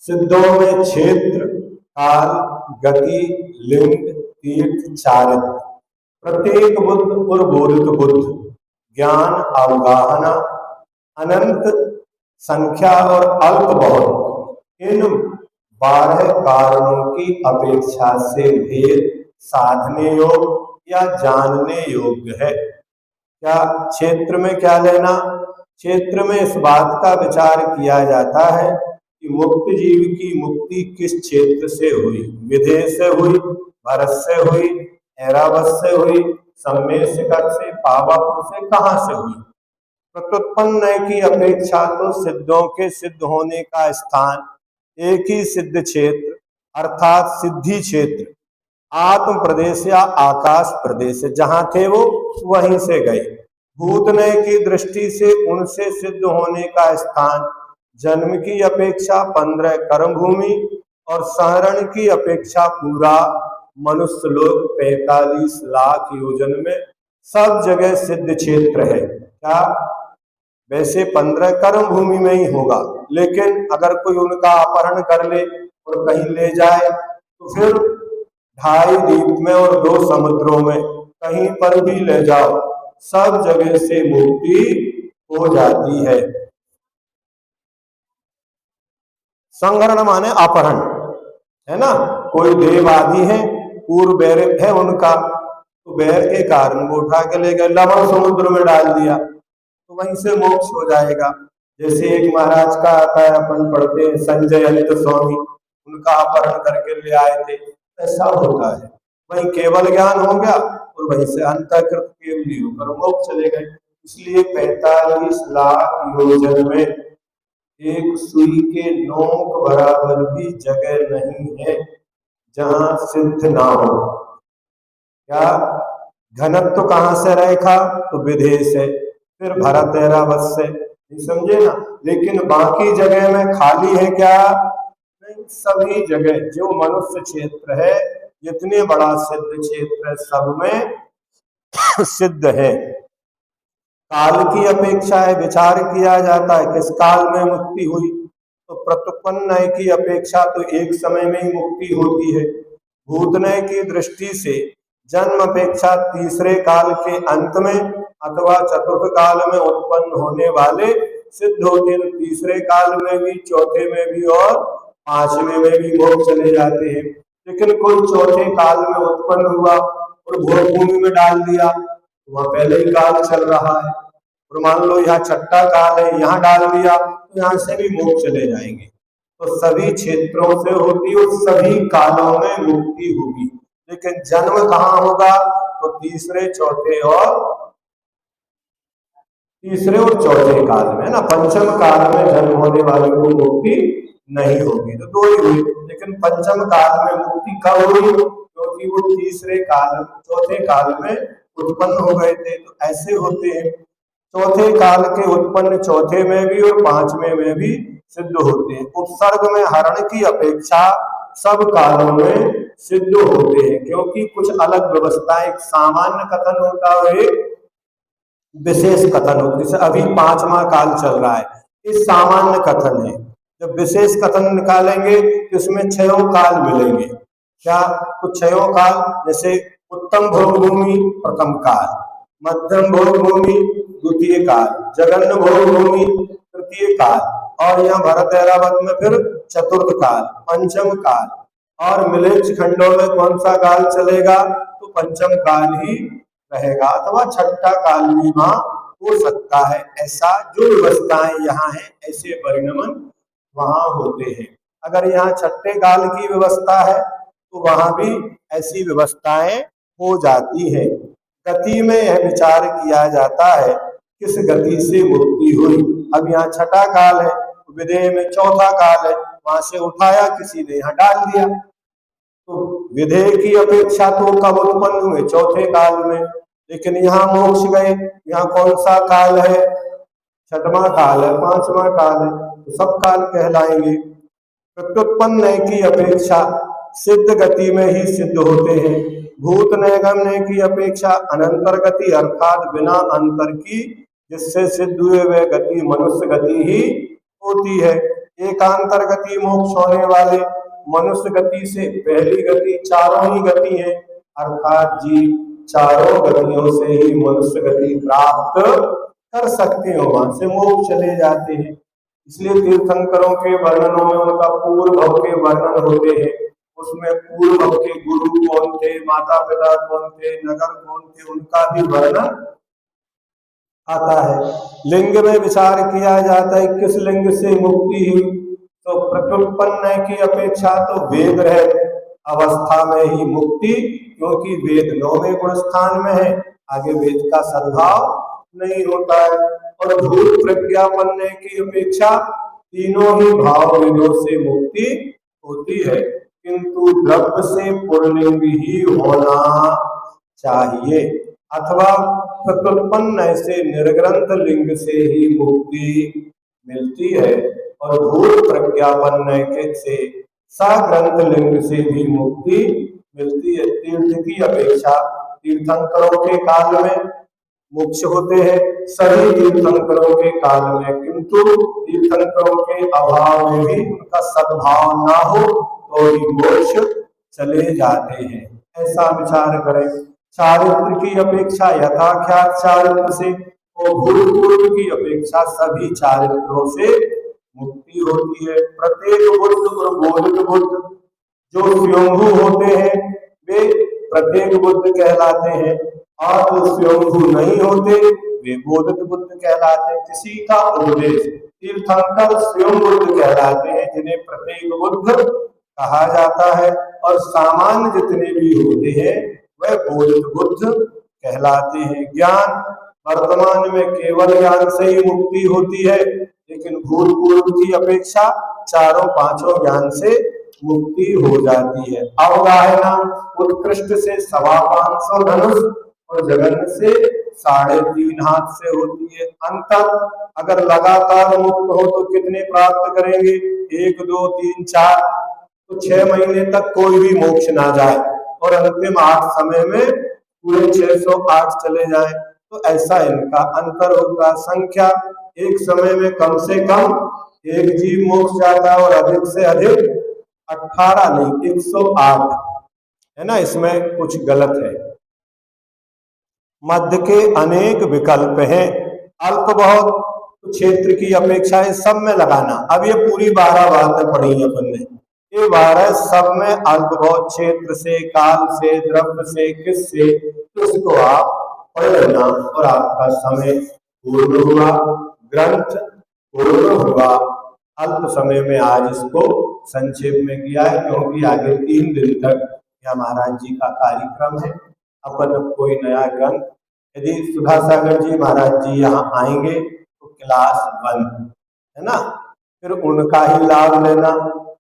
सिद्धों में क्षेत्र काल गति लिंग तीर्थ चारित्र प्रत्येक बुद्ध और बोधित बुद्ध ज्ञान अवगाहना अनंत संख्या और अल्प बहुत इन 12 कारणों की अपेक्षा से भेद साधने योग्य या जानने योग्य है। क्या क्षेत्र में क्या लेना? क्षेत्र में इस बात का विचार किया जाता है कि मुक्त जीव की मुक्ति किस क्षेत्र से हुई, विधेय से हुई, भरत से हुई, ऐरावत से हुई, सम्मेय शिखर से, पावापुर से, कहाँ से हुई? प्रत्युत्पन्न की अपेक्षा तो सिद्धों के सिद्ध होने का स्थान एक ही सिद्ध क्षेत्र अर्थात सिद्धि क्षेत्र आत्म प्रदेश या आकाश प्रदेश, जहां थे वो वहीं से गए। भूतनय की दृष्टि से उनसे सिद्ध होने का स्थान जन्म की अपेक्षा 15 कर्म भूमि और सहरण की अपेक्षा पूरा मनुष्य लोक 45 लाख योजन में सब जगह सिद्ध क्षेत्र है। क्या वैसे 15 कर्म भूमि में ही होगा, लेकिन अगर कोई उनका अपहरण कर ले और कहीं ले जाए तो फिर 2.5 द्वीप में और 2 समुद्रों में कहीं पर भी ले जाओ, सब जगह से मुक्ति हो जाती है। संहरण माने अपहरण, है ना। कोई देव आदि है, पूर्व बैर है उनका, तो बैर के कारण वो उठा के ले गए, लवण समुद्र में डाल दिया, तो वहीं से मोक्ष हो जाएगा। जैसे एक महाराज का आता है, अपन पढ़ते हैं, संजय अंत स्वामी, उनका अपहरण करके ले आए थे, ऐसा होता है। वहीं केवल ज्ञान हो गया और वहीं से अंतःकृत केवली होकर मोक्ष चले गए। इसलिए 45 लाख योजन में एक सुई के नोक बराबर भी जगह नहीं है जहां सिद्ध ना हो। क्या घनत्व कहां से रेखा? तो विधेय से, फिर भरत ऐरावत से, समझे ना। लेकिन बाकी जगह में खाली है क्या? नहीं, सभी जगह जो मनुष्य क्षेत्र है, जितने बड़ा सिद्ध क्षेत्र है, सब में सिद्ध है। काल की अपेक्षा है, विचार किया जाता है किस काल में मुक्ति हुई, तो प्रत्युत्पन्न की अपेक्षा तो एक समय में ही मुक्ति होती है। भूतनय की दृष्टि से जन्म अपेक्षा तीसरे काल के अंत में अथवा चतुर्थ काल में उत्पन्न होने वाले सिद्ध होते हैं। तीसरे काल में भी, चौथे में भी और 5वें में भी मोक्ष चले जाते हैं। लेकिन कोई चौथे काल में उत्पन्न हुआ और भोग भूमि में डाल दिया, वहां पहले ही काल चल रहा है, और मान लो यहाँ छठा काल है, यहाँ डाल दिया, तो यहाँ से भी मोक्ष चले जाएंगे। तो सभी क्षेत्रों से होती और सभी कालों में मुक्ति होगी। लेकिन जन्म कहाँ होगा? तो तीसरे और चौथे काल में, ना। पंचम काल में जन्म होने वाले को मुक्ति नहीं होगी, तो 2 ही हुई। लेकिन पंचम काल में मुक्ति कब हुई? क्योंकि वो चौथे काल में उत्पन्न हो गए थे। तो ऐसे होते हैं, चौथे काल के उत्पन्न चौथे में भी और 5वें में भी सिद्ध होते हैं। उपसर्ग में हरण की अपेक्षा सब कालों में सिद्ध होते हैं, क्योंकि कुछ अलग व्यवस्था, एक सामान्य कथन होता है, एक विशेष कथन होता है। जैसे अभी 5वां काल चल रहा है, इस सामान्य कथन है। जब विशेष कथन निकालेंगे तो इसमें 6 काल मिलेंगे। क्या? तो 6 काल, जैसे उत्तम भोग भूमि प्रथम काल, मध्यम भोग भूमि द्वितीय काल, जघन्य भोग भूमि तृतीय काल, और यहाँ भरत ऐरावत में फिर चतुर्थ काल, पंचम काल। और मिलेच्छ खंडों में कौन सा काल चलेगा? तो पंचम काल ही रहेगा, अथवा छठा काल भी वहां हो सकता है। ऐसा जो व्यवस्थाएं यहाँ है, ऐसे परिणमन वहां होते हैं। अगर यहाँ छठे काल की व्यवस्था है तो वहां भी ऐसी व्यवस्थाएं हो जाती है। गति में यह विचार किया जाता है किस गति से मुक्ति हुई। अब यहाँ छठा काल है, विधेय में चौथा काल है, वहां से उठाया किसी ने यहाँ डाल दिया। तो विधेय की अपेक्षा तो कब उत्पन्न हुए? चौथे काल में। लेकिन यहाँ मोक्ष गए, यहाँ कौन सा काल है? छठवां काल है, पांचवा काल है, तो सब काल कहलाएंगे। प्रत्युत्पन्न की अपेक्षा सिद्ध गति में ही सिद्ध होते हैं। भूत नैगम्य की अपेक्षा अनंतर गति अर्थात बिना अंतर की जिससे सिद्ध हुए वह गति मनुष्य गति ही होती है। एकांतर गति मोक्ष होने वाले मनुष्य गति से पहली गति चारों ही गति है, अर्थात जीव चारों गतियों से ही मनुष्य गति प्राप्त कर सकते हो, वहां से मोक्ष चले जाते हैं। इसलिए तीर्थंकरों के वर्णनों में उनका पूर्व भव के वर्णन होते हैं। उसमें पूर्व भव के गुरु कौन थे, माता पिता कौन थे, नगर कौन थे, उनका भी वर्णन आता है। लिंग में विचार किया जाता है किस लिंग से मुक्ति हुई, तो प्रत्युत्पन्न की अपेक्षा तो वेद रहित अवस्था में ही मुक्ति, क्योंकि वेद 9वें गुण स्थान में है, आगे वेद का सद्भाव नहीं होता है। और भूत प्रज्ञापन्न की अपेक्षा तीनों ही भाव वेदों से मुक्ति होती है, किंतु द्रव्य से पुल्लिंग ही होना चाहिए, अथवा प्रत्युत्पन्न से निर्ग्रंथ लिंग से ही मुक्ति मिलती है। और भूत प्रज्ञापन्न के से सग्रंथ लिंग से भी मुक्ति मिलती है। तीर्थ की अपेक्षा तीर्थंकरों के काल में मोक्ष होते हैं सभी तीर्थंकरों के काल में, किंतु तीर्थंकरों के अभाव में भी उनका सद्भाव ना हो तो ही मोक्ष चले जाते हैं, ऐसा विचार करें। चारित्र की अपेक्षा यथाख्यात चारित्र से और भूतपूर्व की अपेक्षा सभी चारित्रों से मुक्ति होती है। प्रत्येक बुद्ध और बोधित बुद्ध जो स्वयंभू होते हैं वे प्रत्येक बुद्ध कहलाते हैं, और जो स्वयंभू नहीं होते वे बोधित बुद्ध कहलाते हैं। किसी का उपदेश तीर्थंकर स्वयं बुद्ध कहलाते हैं, जिन्हें प्रत्येक बुद्ध कहा जाता है, और सामान्य जितने भी होते हैं वह बोधित बुद्ध कहलाते हैं। ज्ञान वर्तमान में केवल ज्ञान से ही मुक्ति होती है, लेकिन भूतपूर्व की अपेक्षा चारों पांचों ज्ञान से मुक्ति हो जाती है। अवगाहना उत्कृष्ट से 525 धनुष और जगन से 3.5 हाथ से होती है। अंतर अगर लगातार मुक्त हो तो कितने प्राप्त करेंगे? 1 2 3 4, तो 6 महीने तक कोई भी मोक्ष ना जाए और अंतिम 8 समय में पूरे 608 चले जाए, तो ऐसा इनका अंतर होता। संख्या एक समय में कम से कम एक जीव मोक्ष जाता है और अधिक से अधिक 18 नहीं 108 है ना, इसमें कुछ गलत है। मध्य के अनेक विकल्प हैं, अल्प बहुत क्षेत्र की अपेक्षा है सब में लगाना। अब ये पूरी 12 बातें पढ़ी अपन ने, ये 12 सब में अल्प बहुत क्षेत्र से, काल से, द्रव्य से, किस से, उसको आप पढ़ लेना और आपका समय पूर्ण हुआ, ग्रंथ पूर्ण हुआ। अल्प समय में आज इसको संक्षेप में किया है, क्योंकि आगे 3 दिन तक यह महाराज जी का कार्यक्रम है। अपन कोई नया ग्रंथ, यदि सुधा सागर जी महाराज जी यहाँ आएंगे तो क्लास बंद है ना, फिर उनका ही लाभ लेना,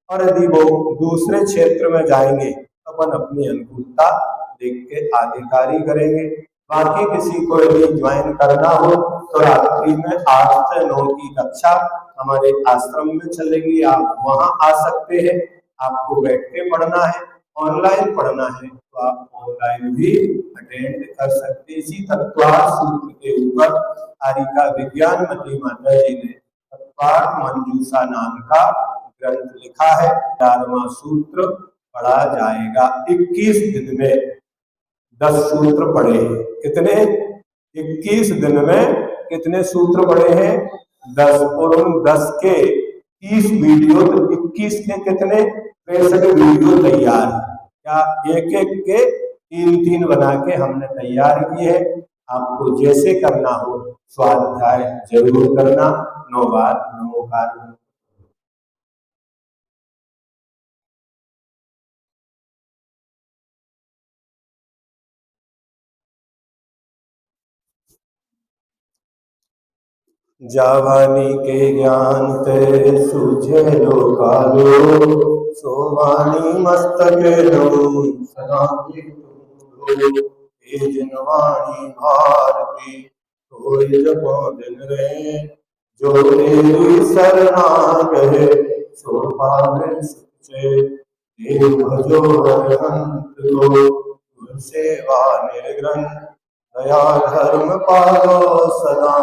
और यदि वो दूसरे क्षेत्र में जाएंगे तो अपन अपनी अनुकूलता देख के आगे कार्य करेंगे। बाकी किसी को यदि ज्वाइन करना हो तो रात्रि में 8 से 9 की कक्षा हमारे आश्रम में चलेगी, आप वहां आ सकते हैं। आपको बैठ के पढ़ना है, ऑनलाइन पढ़ना है तो आप ऑनलाइन भी अटेंड कर सकते हैं। इसी तत्वार्थ सूत्र के ऊपर कारिका विज्ञानमती माता जी ने तत्वार्थ मंजूषा नाम का ग्रंथ लिखा है। 11वां सूत्र पढ़ा जाएगा। 21 दिन में 10 सूत्र पढ़े हैं। कितने? 21 दिन में कितने सूत्र पढ़े हैं? 10, और उन 10 के 30 वीडियो, तो 21 के कितने? 65 वीडियो तैयार है। क्या एक एक के 3-3 बना के हमने तैयार किए हैं। आपको जैसे करना हो स्वाध्याय जरूर करना। 9 बार नमोकार। जावानी के ज्ञान ते सूझे लो कालो, सोवानी मस्तक लो सदा की तुम लो। ए जनवाणी भारती कोई जपो दिन रे, जो तेरी शरणा गए सो पावे सच्चे। देव भजो हरहंत को गुर सेवा निर्ग्रंथ, दया धर्म पालो सदा